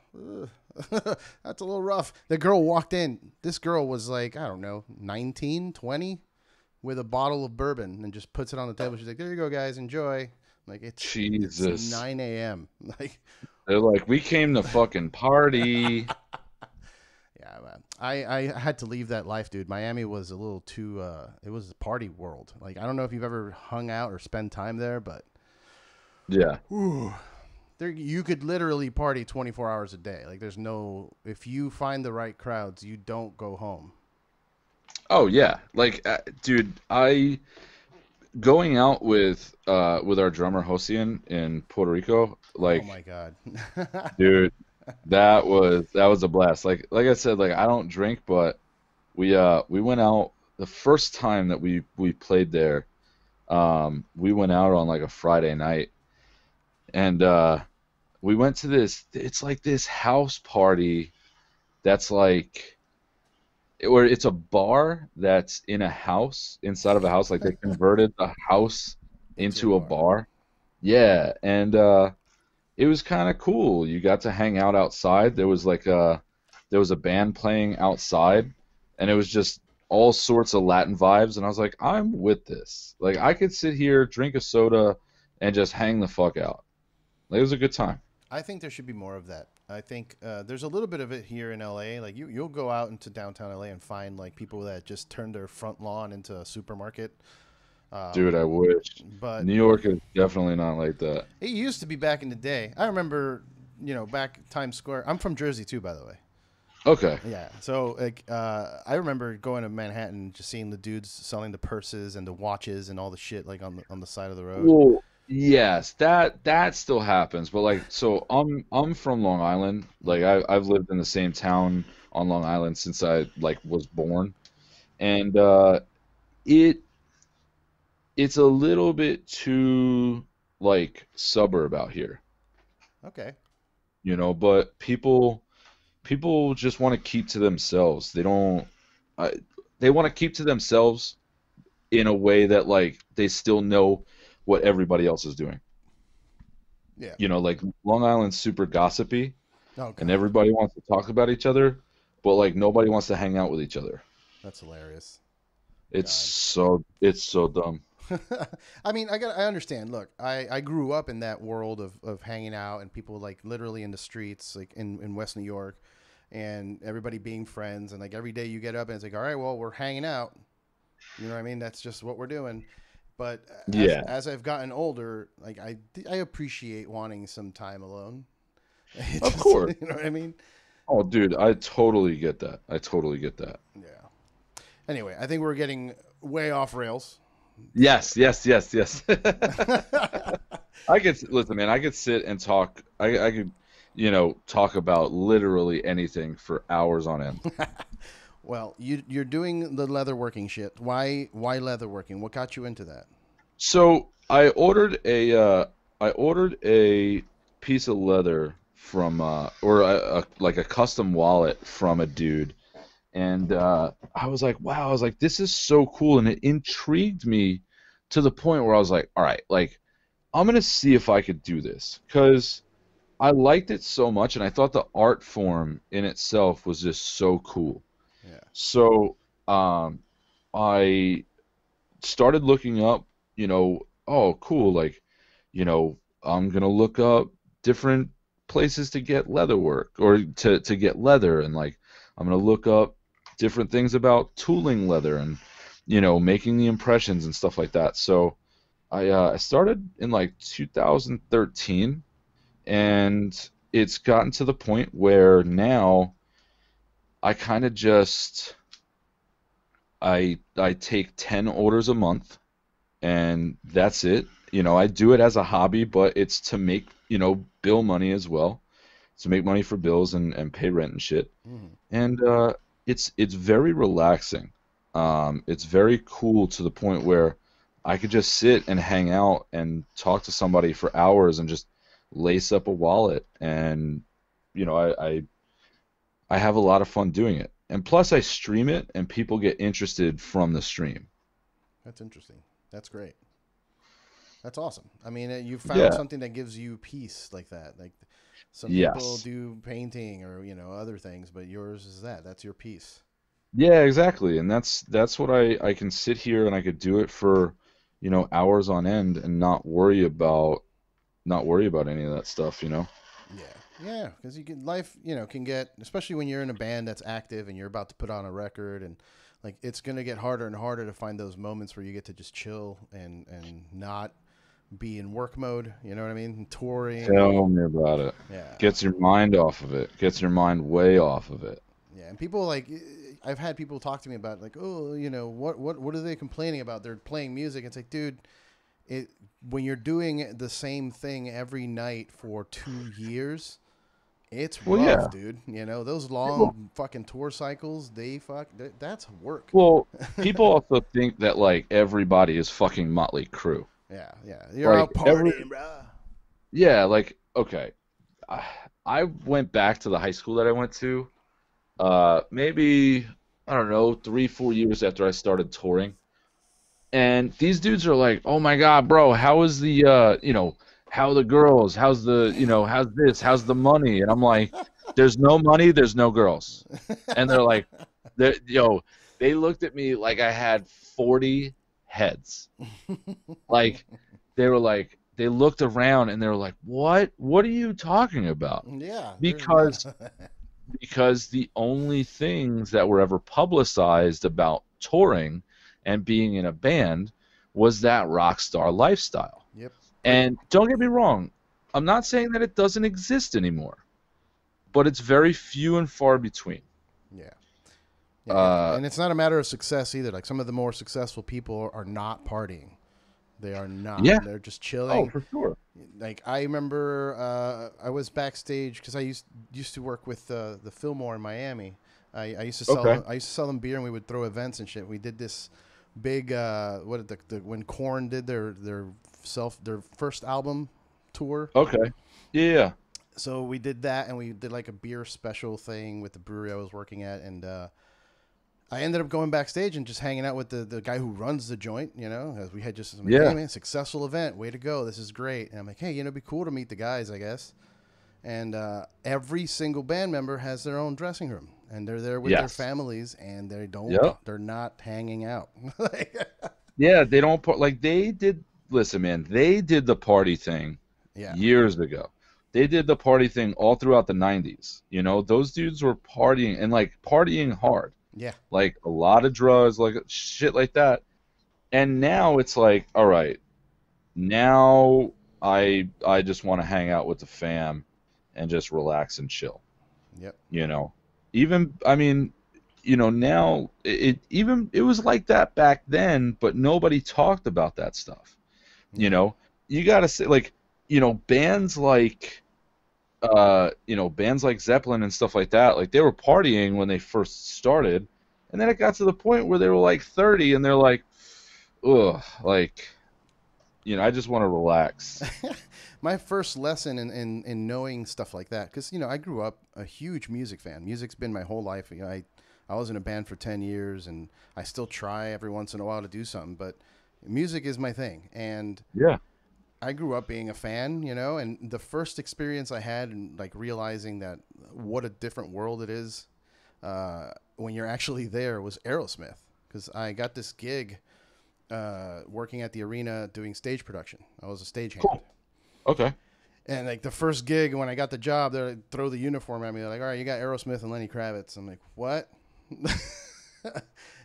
little rough. The girl walked in. This girl was like, I don't know, 19, 20, with a bottle of bourbon and just puts it on the table. She's like, "There you go, guys, enjoy." Like it's Jesus. 9 a.m. Like, They're like, we came to fucking party. yeah, man. I had to leave that life, dude. Miami was a little too. It was a party world. Like I don't know if you've ever hung out or spent time there, but Yeah. whew, there you could literally party 24 hours a day. Like there's no if you find the right crowds, you don't go home. Oh yeah. Like, dude, I going out with our drummer Hosian in Puerto Rico, Oh like, my god. dude, that was a blast. Like I said, like I don't drink, but we went out the first time that we played there. We went out on like a Friday night, and we went to this. It's like this house party that's like, or it's a bar that's in a house inside of a house. Like they converted the house Into a into a bar. bar. Yeah, and it was kind of cool. You got to hang out outside. There was a band playing outside, and it was just all sorts of Latin vibes. And I was like, I'm with this. Like I could sit here, drink a soda, and just hang the fuck out. Like, it was a good time. I think there should be more of that. I think there's a little bit of it here in LA. Like you'll go out into downtown LA and find like people that just turn their front lawn into a supermarket. Dude, I wish. But New York is definitely not like that. it used to be back in the day. I remember, back Times Square. I'm from Jersey too, by the way. Okay. Yeah. So like, I remember going to Manhattan, just seeing the dudes selling the purses and the watches and all the shit like on the side of the road. Well, yes, that still happens, but like, so I'm from Long Island. Like I've lived in the same town on Long Island since I like was born, and it it's a little bit too like suburb out here, Okay. but people just want to keep to themselves. They don't I, they want to keep to themselves in a way that like they still know what everybody else is doing. Yeah. Like Long Island's super gossipy Oh and God, everybody wants to talk about each other, but like nobody wants to hang out with each other. that's hilarious. It's God. so dumb. I mean, I understand. Look, I grew up in that world of hanging out and people like literally in the streets, like in West New York, and everybody being friends. And like every day you get up and it's like, all right, well, we're hanging out. You know what I mean? That's just what we're doing. But Yeah. as I've gotten older, like I appreciate wanting some time alone. It Of just, course. you know what I mean? Oh, dude, I totally get that. I totally get that. Yeah. Anyway, I think we're getting way off rails. So. Yes, yes, yes, yes. I could listen, man. I could sit and talk. I could, talk about literally anything for hours on end. Well, you're doing the leatherworking shit. Why leatherworking? What got you into that? So I ordered a piece of leather from or like a custom wallet from a dude, and I was like, wow, I was like, this is so cool, and it intrigued me to the point where I was like, all right, like I'm gonna see if I could do this because I liked it so much, and I thought the art form in itself was just so cool. Yeah. So I started looking up, oh, cool, like, I'm gonna look up different places to get leather work or to get leather, and like, I'm gonna look up different things about tooling leather and, making the impressions and stuff like that. So I started in like 2013, and it's gotten to the point where now I kind of just I take 10 orders a month and that's it. I do it as a hobby, but it's to make, bill money as well, to make money for bills and pay rent and shit. Hmm. And it's very relaxing. It's very cool to the point where I could just sit and hang out and talk to somebody for hours and just lace up a wallet. And I have a lot of fun doing it. And plus, I stream it, and people get interested from the stream. That's interesting. That's great. That's awesome. I mean, you found Yeah. something that gives you peace like that. Like some people Yes. do painting or other things, but yours is that. That's your piece. Yeah, exactly. And that's what I can sit here and I could do it for, hours on end and not worry about any of that stuff. Yeah, yeah, because you can life, can get, especially when you're in a band that's active and you're about to put on a record, and like it's gonna get harder and harder to find those moments where you get to just chill and not be in work mode. You know what I mean? And touring and Tell me about it. yeah, Gets your mind off of it. Gets your mind way off of it. yeah. And people like, I've had people talk to me about like, oh, what are they complaining about? They're playing music. It's like, dude, it when you're doing the same thing every night for 2 years. It's Well, rough, yeah. dude. Those People, long fucking tour cycles, that's work. well, people also think that like everybody is fucking Motley Crue. Yeah, yeah. You're Like out every partying, bro. yeah, like okay. I, I went back to the high school that I went to. Maybe I don't know, 3, 4 years after I started touring. And these dudes are like, "Oh my God, bro, how is the how are the girls? How's this? How's the money?" And I'm like, "There's no money, there's no girls." And they're like, yo, they looked at me like I had 40 heads. Like they were like, they looked around and they were like, "What? What are you talking about?" Yeah, yeah. Because because the only things that were ever publicized about touring and being in a band was that rock star lifestyle. Yep. Like, And don't get me wrong, I'm not saying that it doesn't exist anymore, but it's very few and far between. yeah. Yeah, Uh, and it's not a matter of success either. Like some of the more successful people are not partying. They are not. yeah. They're just Oh, chilling. for sure. Like I remember, I was backstage because I used to work with the Fillmore in Miami. I used to sell Okay. them. I used to sell them beer, and we would throw events and shit. We did this big when Korn did their first album tour. Okay. Yeah. So we did that, and we did like a beer special thing with the brewery I was working at, and I ended up going backstage and just hanging out with the guy who runs the joint, as we had just, I'm like, hey Yeah. man, successful event, way to go, this is great. And I'm like, hey, it'd be cool to meet the guys, I guess. And every single band member has their own dressing room, and they're there with their Yes. families, and Yep. they're not hanging out. Like, Yeah, they don't like they did. Listen, man, they did the party thing yeah, years ago. They did the party thing all throughout the 90s. Those dudes were partying and like partying hard. yeah, Like a lot of drugs, like shit like that. And now it's like, all right, now I just want to hang out with the fam and just relax and chill. Yep. You know, even I mean, now it was like that back then, but nobody talked about that stuff. You Yeah. know, you gotta say like, bands like Zeppelin and stuff like that, like they were partying when they first started, and then it got to the point where they were like 30 and they're like, ugh, like, I just want to relax. My first lesson in knowing stuff like that, because I grew up a huge music fan. Music's been my whole life. I was in a band for 10 years, and I still try every once in a while to do something. But music is my thing, and Yeah. I grew up being a fan. And the first experience I had, and like realizing that what a different world it is when you're actually there, was Aerosmith, because I got this gig working at the arena doing stage production. I was a stagehand. Cool. Okay. And like the first gig, when I got the job, they throw the uniform at me. They're like, "All right, you got Aerosmith and Lenny Kravitz." I'm like, "What?"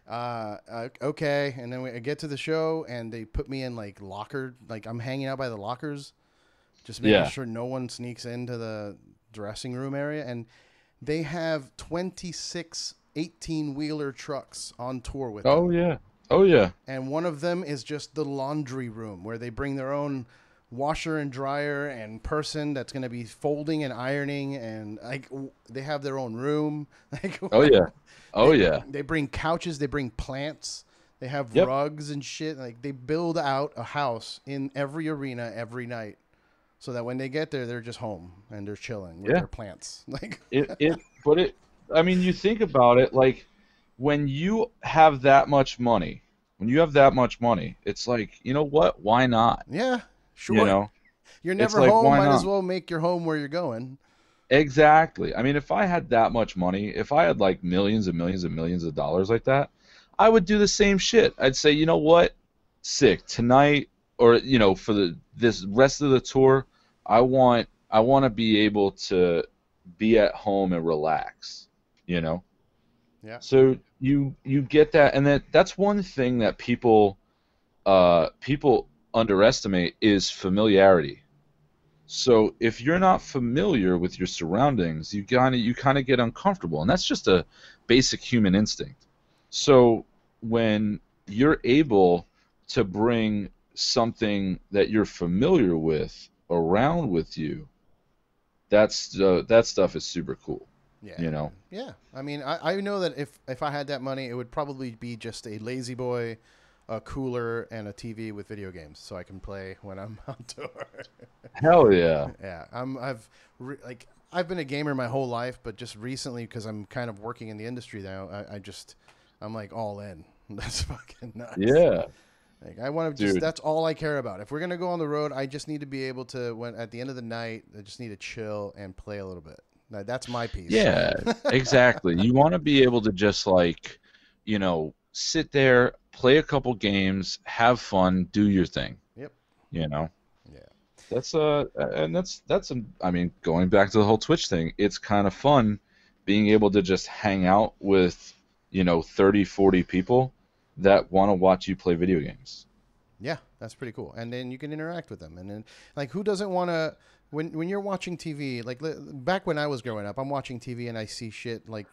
Okay. And then I get to the show, and they put me in like like I'm hanging out by the lockers, just making Yeah. sure no one sneaks into the dressing room area. And they have 26 18-wheeler trucks on tour with Oh them. yeah. Oh yeah. And one of them is just the laundry room, where they bring their own washer and dryer and person that's going to be folding and ironing, and like they have their own room. Like Oh yeah. Oh yeah. they bring couches, they bring plants, they have Yep. rugs and shit. Like they build out a house in every arena every night, so that when they get there, they're just home and they're chilling with Yeah. their plants. Like But I mean, you think about it, like when you have that much money, it's like, you know what? Why not? yeah, You sure. know, You're it's never like, home. why Might as not? well make your home where you're going. Exactly. I mean, if I had that much money, if I had like millions and millions and millions of dollars like that, I would do the same shit. I'd say, you know what? Sick tonight, or for this rest of the tour, I want to be able to be at home and relax, you know? Yeah. So you get that, and that's one thing that people underestimate is familiarity. So if you're not familiar with your surroundings, you kind of get uncomfortable, and that's just a basic human instinct. So when you're able to bring something that you're familiar with around with you, that stuff is super cool, Yeah, you know? man. Yeah. I mean, I know that if I had that money, it would probably be just a lazy boy, a cooler, and a TV with video games, so I can play when I'm on tour. Hell yeah. Yeah, like I've been a gamer my whole life, but just recently, because I'm kind of working in the industry now, I'm like all in. That's fucking nuts. Yeah, Like I want to just dude. that's all I care about. If we're gonna go on the road, I just need to be able to when at the end of the night, I just need to chill and play a little bit. That's my piece. Yeah, exactly. You want to be able to just like, sit there, play a couple games, have fun, do your thing, Yep. you know? Yeah. I mean, going back to the whole Twitch thing, it's kind of fun being able to just hang out with, 30, 40 people that want to watch you play video games. Yeah, that's pretty cool. And then you can interact with them. And then, like, who doesn't want to? When you're watching TV, like back when I was growing up, I'm watching TV and I see shit like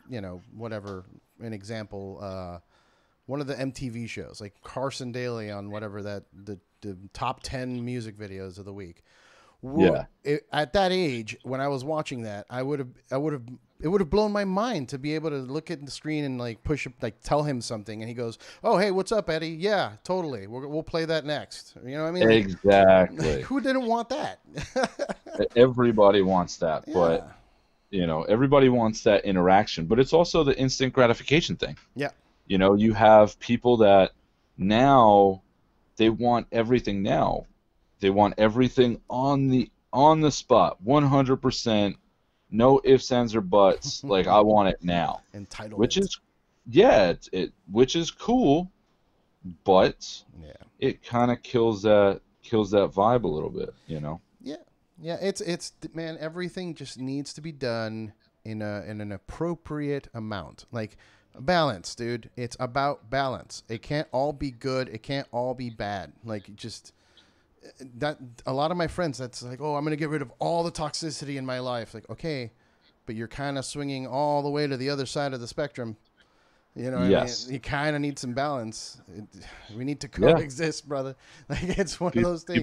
whatever. An example, one of the MTV shows, like Carson Daly on whatever the top 10 music videos of the week. Yeah. At that age, when I was watching that, it would have blown my mind to be able to look at the screen and like like tell him something, and he goes, "Oh, hey, what's up, Eddie? Yeah, totally. We'll play that next." You know what I mean? Like, Exactly. who didn't want that? Everybody wants that, but, Yeah, everybody wants that interaction, but it's also the instant gratification thing. yeah, You have people that now they want everything now. They want everything on the spot, 100%, no ifs, ands, or buts. Like I want it now, which entitlement. is yeah, which is cool, but Yeah, it kind of kills that vibe a little bit. yeah, yeah. It's man, everything just needs to be done in an appropriate amount, like balance, dude. It's about balance. It can't all be good. It can't all be bad. Like just that a lot of my friends, that's like, oh, I'm gonna get rid of all the toxicity in my life. Like, okay, but you're kind of swinging all the way to the other side of the spectrum. You know what I mean? Yes. You kind of need some balance. We need to Yeah. coexist, brother. Like, it's one of those things.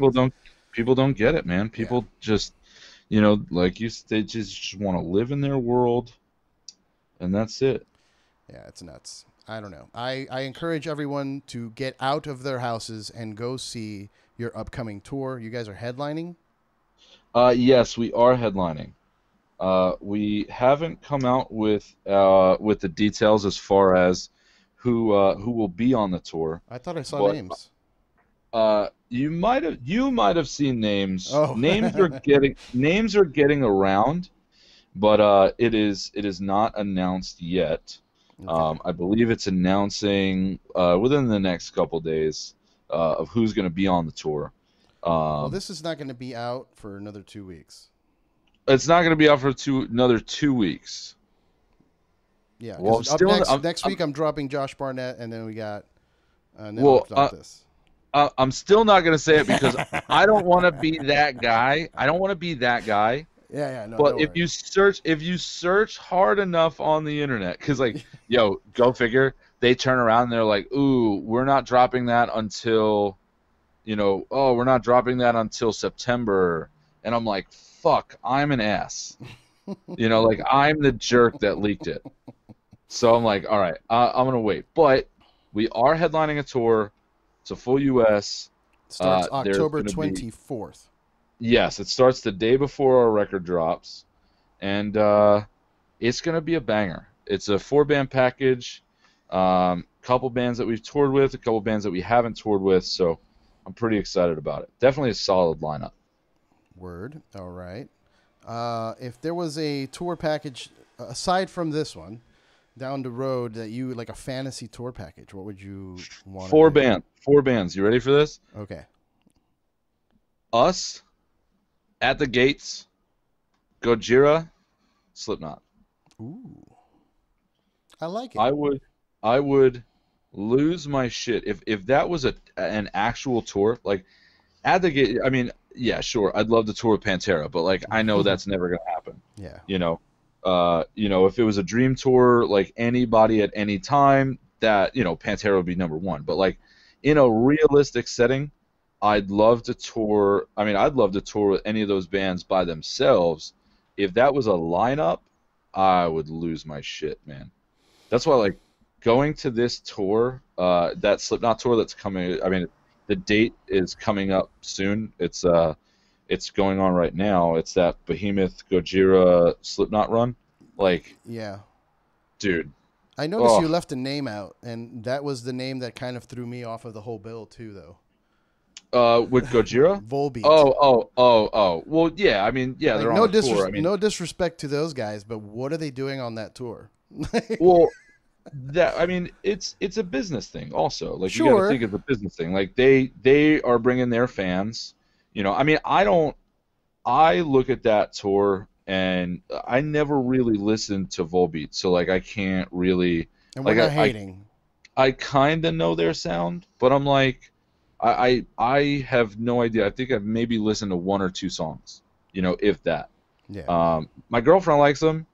People don't get it, man. Yeah. People just, like they just want to live in their world, and that's it. Yeah, it's nuts. I don't know. I encourage everyone to get out of their houses and go see your upcoming tour. You guys are headlining? Yes, we are headlining. We haven't come out with the details as far as who will be on the tour, I thought I saw but names. you might have seen names. Oh. Names are getting around, but it is not announced yet. Okay. I believe it's announcing within the next couple days of who's going to be on the tour. Well, this is not going to be out for another 2 weeks. It's not going to be out for another 2 weeks. Yeah. Well, Next week I'm dropping Josh Barnett, and then we got. And then Well, I'll drop this. I'm still not going to say it because I don't want to be that guy. I don't want to be that guy. Yeah. No. But don't if worry. you search hard enough on the internet, because yo, go figure, they turn around and they're like, ooh, we're not dropping that until, we're not dropping that until September, and I'm like, fuck, I'm an ass, like I'm the jerk that leaked it. So I'm like, all right, I'm gonna wait. But we are headlining a tour. It's a full U.S. Starts there's October gonna be- 24th. Yes, it starts the day before our record drops, and it's gonna be a banger. It's a 4-band package, couple bands that we've toured with, a couple bands that we haven't toured with, so I'm pretty excited about it. Definitely a solid lineup. Word. All right. If there was a tour package aside from this one down the road that you like, a fantasy tour package, what would you want? Four bands. You ready for this? Okay. Us, At the Gates, Gojira, Slipknot. Ooh. I like it. I would lose my shit if that was an actual tour. Like, At the Gate, I mean, yeah, sure, I'd love to tour with Pantera, but like I know that's never gonna happen. Yeah. If it was a dream tour, like anybody at any time, that Pantera would be number one. But like in a realistic setting, I'd love to tour. I mean, I'd love to tour with any of those bands by themselves. If that was a lineup, I would lose my shit, man. That's why, like, going to this tour, that Slipknot tour that's coming. I mean, the date is coming up soon. It's going on right now. It's that Behemoth Gojira Slipknot run. Like, Yeah. dude. I noticed you left a name out, and that was the name that kind of threw me off of the whole bill too, though. With Gojira? Volbeat. Oh. Well, yeah. I mean, yeah, Like, they're no on a tour. I mean, no disrespect to those guys, but what are they doing on that tour? well, I mean, it's a business thing also. Like, you got Sure. to think it's a business thing. Like, they are bringing their fans. I mean, I look at that tour and I never really listened to Volbeat, so like I can't really. And we're Like, not hating. I kind of know their sound, but I'm like, I have no idea. I think I've maybe listened to one or two songs, if that. Yeah. My girlfriend likes them.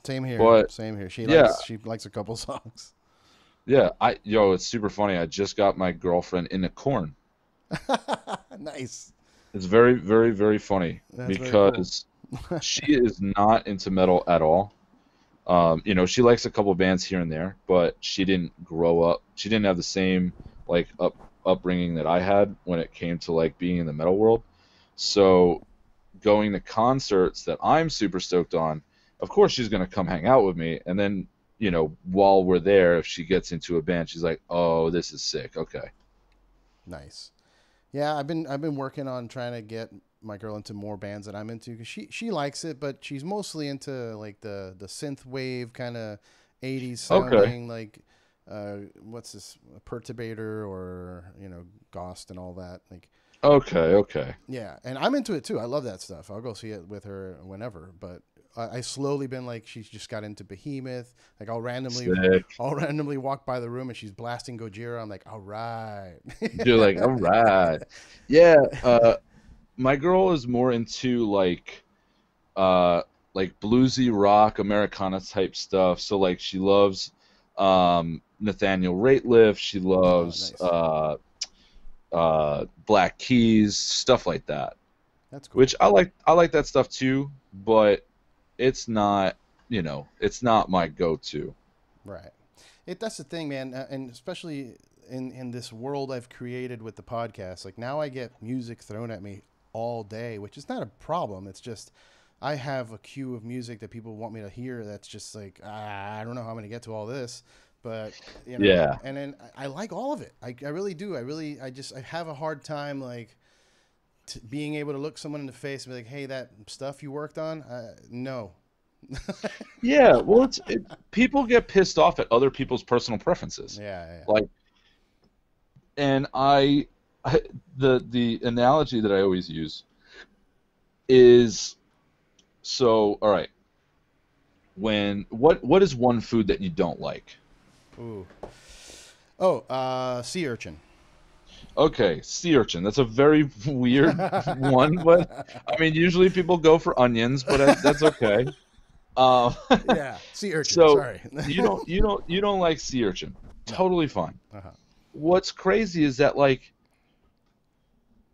Same here. but- Same here. yeah. She likes a couple songs. Yeah, it's super funny. I just got my girlfriend into Korn. Nice. It's very, very, very funny That's very cool. because she is not into metal at all. She likes a couple bands here and there, but she didn't grow up. She didn't have the same like upbringing that I had when it came to like being in the metal world. So going to concerts that I'm super stoked on, of course she's gonna come hang out with me, and then while we're there, if she gets into a band, she's like, "Oh, this is sick." Okay. Nice. Yeah, I've been working on trying to get my girl into more bands that I'm into, because she likes it, but she's mostly into like the synth wave kind of 80s sounding, like what's this, Perturbator, or Ghost and all that, like. Okay. Yeah, and I'm into it too. I love that stuff. I'll go see it with her whenever, but I slowly been like, she's just got into Behemoth. Like, I'll randomly walk by the room and she's blasting Gojira. I'm like, all right. You're like, all right. Yeah. My girl is more into like like bluesy rock, Americana type stuff. So like she loves Nathaniel Rateliff. She Oh, loves nice. Black Keys, stuff like that. That's cool. Which I like that stuff too, but it's not, it's not my go-to. Right. That's the thing, man, and especially in this world I've created with the podcast. Like now, I get music thrown at me all day, which is not a problem. It's just I have a queue of music that people want me to hear. That's just like I don't know how I'm gonna get to all this, but Yeah. and then I like all of it. I really do. I have a hard time like being able to look someone in the face and be like, hey, that stuff you worked on, no. Yeah, well, people get pissed off at other people's personal preferences. Yeah, yeah. Like, and the analogy that I always use is, so, all right, what is one food that you don't like? Ooh. Oh, sea urchin. Okay, sea urchin. That's a very weird one, but I mean, usually people go for onions, but that's okay. Um, Yeah, sea urchin. so Sorry. you don't like sea urchin. No. Totally fine. Uh-huh. What's crazy is that, like,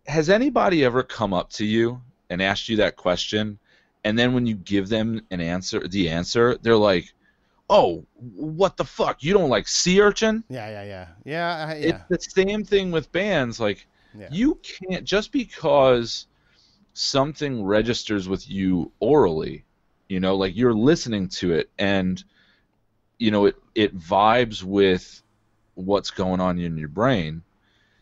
has anybody ever come up to you and asked you that question, and then when you give them the answer, they're like, "Oh, what the fuck? You don't like sea urchin?" Yeah, yeah, yeah, yeah, It's yeah, the same thing with bands. Like, yeah. you can't, just because something registers with you orally, like you're listening to it, and it vibes with what's going on in your brain.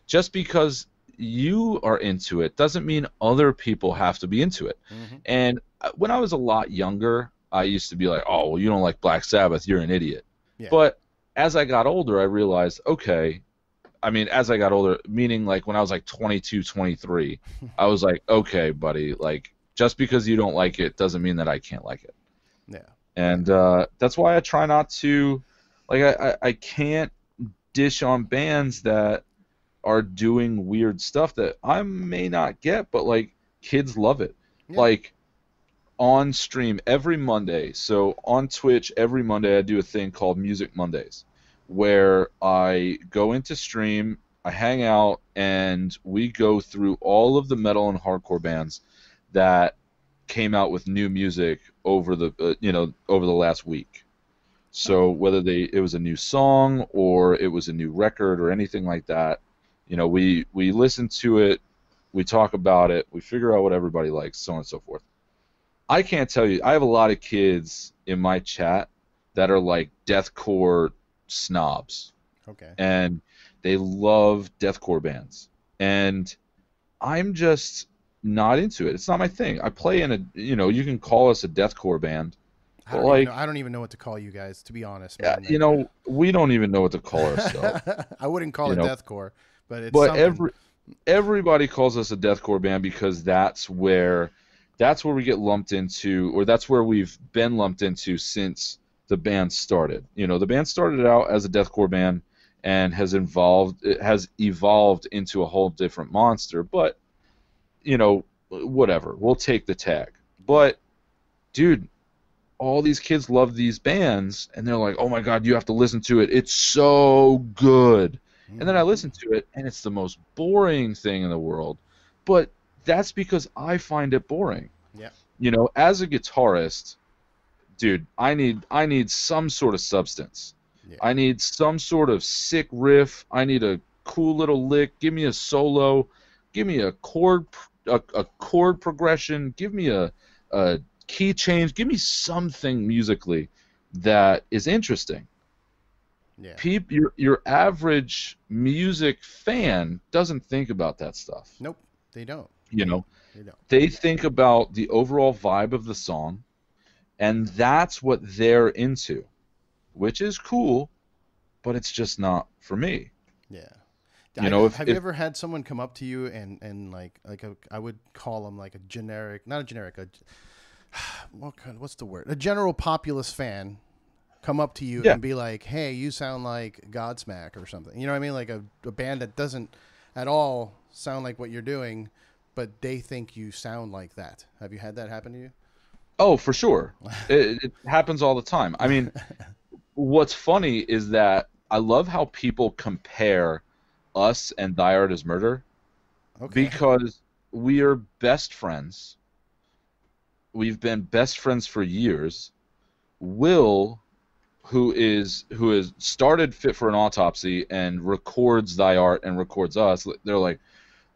Just because you are into it doesn't mean other people have to be into it. Hmm. And when I was a lot younger, I used to be like, "Oh, well, you don't like Black Sabbath, you're an idiot." Yeah. But as I got older, I realized, okay, I mean, as I got older, meaning like when I was like 22, 23, I was like, "Okay, buddy, like just because you don't like it doesn't mean that I can't like it." Yeah. Yeah. And that's why I try not to, like, I can't dish on bands that are doing weird stuff that I may not get, but like kids love it. Yeah. Like, on stream every Monday, so on Twitch every Monday I do a thing called Music Mondays, where I go into stream, I hang out, and we go through all of the metal and hardcore bands that came out with new music over the over the last week. Oh. So whether it was a new song or it was a new record or anything like that, we listen to it, we talk about it, we figure out what everybody likes, so on and so forth. I can't tell you, I have a lot of kids in my chat that are like deathcore snobs, Okay. and they love deathcore bands, and I'm just not into it. It's not my thing. I play in you can call us a deathcore band, I but don't even know. like, I don't even know what to call you guys, to be honest, yeah, man. Like, we don't even know what to call ourselves. I wouldn't call You it know, deathcore, but it's but something. everybody calls us a deathcore band because that's where we get lumped into, or that's where we've been lumped into since the band started. The band started out as a deathcore band and it has evolved into a whole different monster, but whatever, we'll take the tag. Yeah. But dude, all these kids love these bands, and they're like, "Oh my god, you have to listen to it. It's so good." And then I Hmm. listen to it, and it's the most boring thing in the world. But that's because I find it boring. Yeah. As a guitarist, dude, I need some sort of substance. Yeah. I need some sort of sick riff. I need a cool little lick. Give me a solo. Give me a chord progression. Give me a key change. Give me something musically that is interesting. Yeah. Your average music fan doesn't think about that stuff. Nope. They don't. You know, They don't. they think about the overall vibe of the song, and that's what they're into, which is cool, but it's just not for me. Yeah. You know, if Have you if ever had someone come up to you and like I would call them like a generic, not a generic, what's the word? A general populist fan come up to you yeah, and be like, "Hey, you sound like Godsmack or something." You know what I mean? Like a band that doesn't at all sound like what you're doing, but they think you sound like that. Have you had that happen to you? Oh, for sure. It happens all the time. I mean, what's funny is that I love how people compare us and Thy Art Is Murder Okay. because we are best friends. We've been best friends for years. Will, who has started Fit for an Autopsy and records Thy Art and records us, they're like,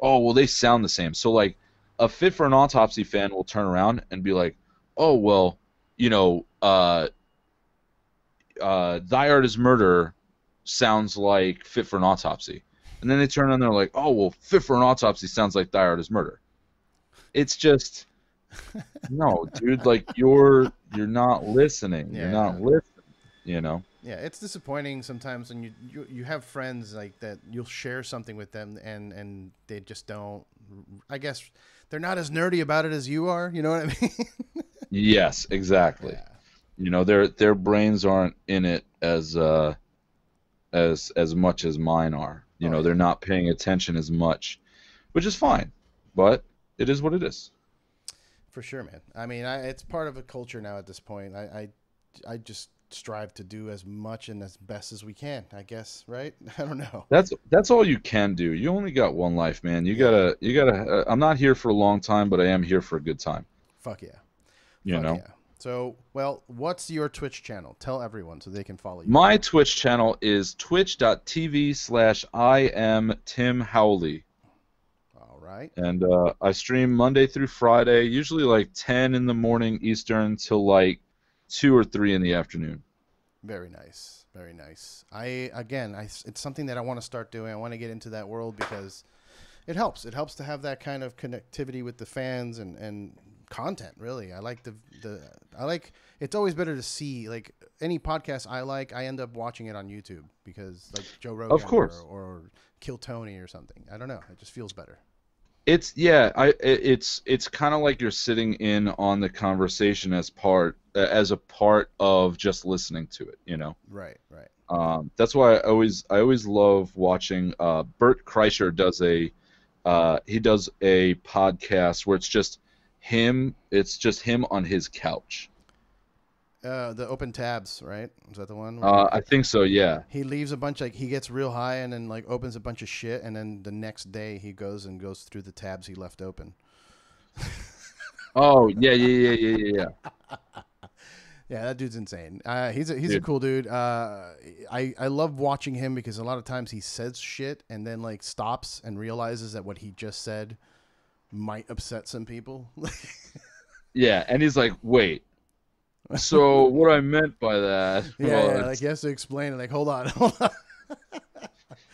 oh, well, they sound the same. So, like, a Fit for an Autopsy fan will turn around and be like, oh, well, you know, Thy Art Is Murder sounds like Fit for an Autopsy. And then they turn on, they're like, oh, well, Fit for an Autopsy sounds like Thy Art Is Murder. It's just, no, dude, like, you're not listening. You're Yeah. not listening, you know? Yeah, it's disappointing sometimes when you have friends like that. You'll share something with them, and they just don't. I guess they're not as nerdy about it as you are. You know what I mean? Yes, exactly. Yeah. You know, their brains aren't in it as much as mine are. You Oh know, they're yeah, not paying attention as much, which is fine, but it is what it is. for sure, man. I mean, it's part of a culture now at this point. I just strive to do as much and as best as we can. I guess, right? I don't know. That's all you can do. You only got one life, man. Yeah. You gotta. I'm not here for a long time, but I am here for a good time. Fuck yeah. You Fuck know. yeah. So, well, what's your Twitch channel? Tell everyone so they can follow you. My Twitch channel is twitch.tv/I am Tim Howley. All right. And I stream Monday through Friday, usually like 10 in the morning Eastern till like 2 or 3 in the afternoon. Very nice. Very nice. It's something that I want to start doing. I want to get into that world because it helps. It helps to have that kind of connectivity with the fans and content. Really, I like It's always better to see like any podcast I like. I end up watching it on YouTube because like Joe Of Rogan course. or Kill Tony or something. I don't know. It just feels better. It's kind of like you're sitting in on the conversation as a part of just listening to it, you know. Right. Right. That's why I always love watching. Bert Kreischer does a podcast where it's just him. It's just him on his couch. The open tabs, right? Is that the one? Where I think so. Yeah. he leaves a bunch, like he gets real high and then like opens a bunch of shit, and then the next day he goes through the tabs he left open. Oh yeah, yeah, yeah, yeah, yeah, yeah. Yeah, that dude's insane. He's a Dude. cool dude. I love watching him because a lot of times he says shit and then like stops and realizes that what he just said might upset some people. Yeah, and he's like, wait. So what I meant by that Yeah, like was he has to explain it. Like, hold on, hold on.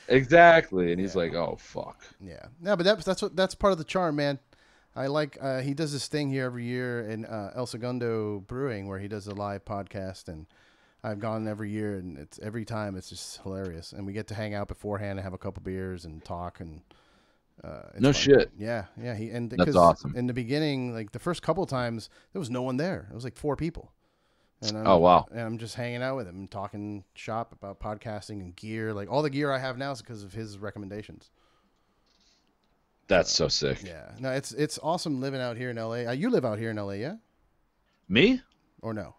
exactly, and he's Yeah, like, oh fuck. yeah. No, but that's part of the charm, man. I like he does this thing here every year in El Segundo Brewing where he does a live podcast, and I've gone every year, and it's every time it's just hilarious, and we get to hang out beforehand and have a couple beers and talk, and it's No fun. shit. Yeah, yeah. That's Because awesome. in the beginning, like the first couple times, there was no one there. It was like 4 people, and Oh wow. I'm just hanging out with him and talking shop about podcasting and gear. Like all the gear I have now is because of his recommendations. That's so sick. Yeah, no, it's awesome living out here in LA. You live out here in LA, yeah, Me? or no?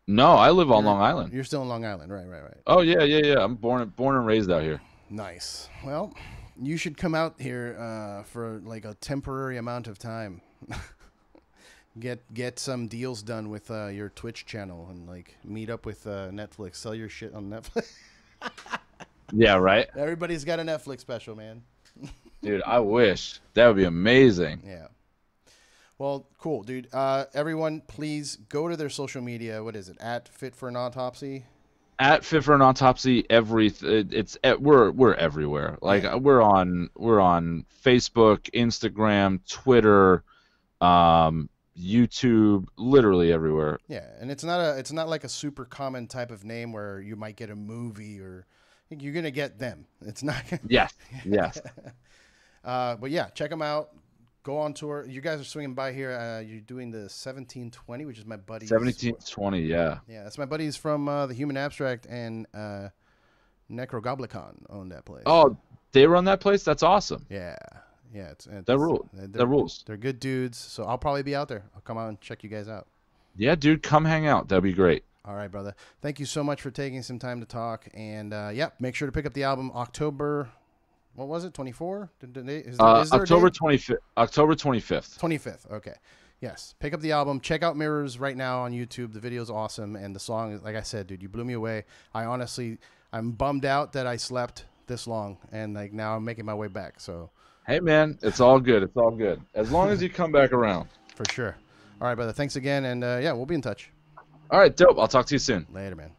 No, I live on You're Long Island. you're still in Long Island, right? Right, right. Oh yeah, yeah, yeah. I'm born and raised out here. Nice. Well, you should come out here for like a temporary amount of time. Get some deals done with your Twitch channel and like meet up with Netflix. Sell your shit on Netflix. Yeah, right. Everybody's got a Netflix special, man. Dude, I wish. That would be amazing. Yeah. Well, cool, dude. Everyone, please go to their social media. What is it? At Fit for an Autopsy. At Fit for an Autopsy, we're everywhere. Like Yeah. we're on Facebook, Instagram, Twitter, YouTube, literally everywhere. Yeah, and it's not like a super common type of name where you might get a movie or you're gonna get them. It's not. Yes, yes. But yeah, check them out. Go on tour. You guys are swinging by here. You're doing the 1720, which is my buddy's. 1720, yeah. Yeah, that's my buddies from the Human Abstract and Necrogoblicon own that place. Oh, they run that place? That's awesome. Yeah, yeah. That rules. That rules. They're good dudes. So I'll probably be out there. I'll come out and check you guys out. Yeah, dude, come hang out. That'd be great. All right, brother. Thank you so much for taking some time to talk. And make sure to pick up the album October. What was it? 24? Is there a October date? 25th. October 25th. 25th. Okay. Yes. Pick up the album. Check out Mirrors right now on YouTube. The video's awesome. And the song, like I said, dude, you blew me away. I'm bummed out that I slept this long. And like now I'm making my way back. So Hey, man, it's all good. It's all good. As long as you come back around. for sure. All right, brother. Thanks again. And we'll be in touch. All right, dope. I'll talk to you soon. Later, man.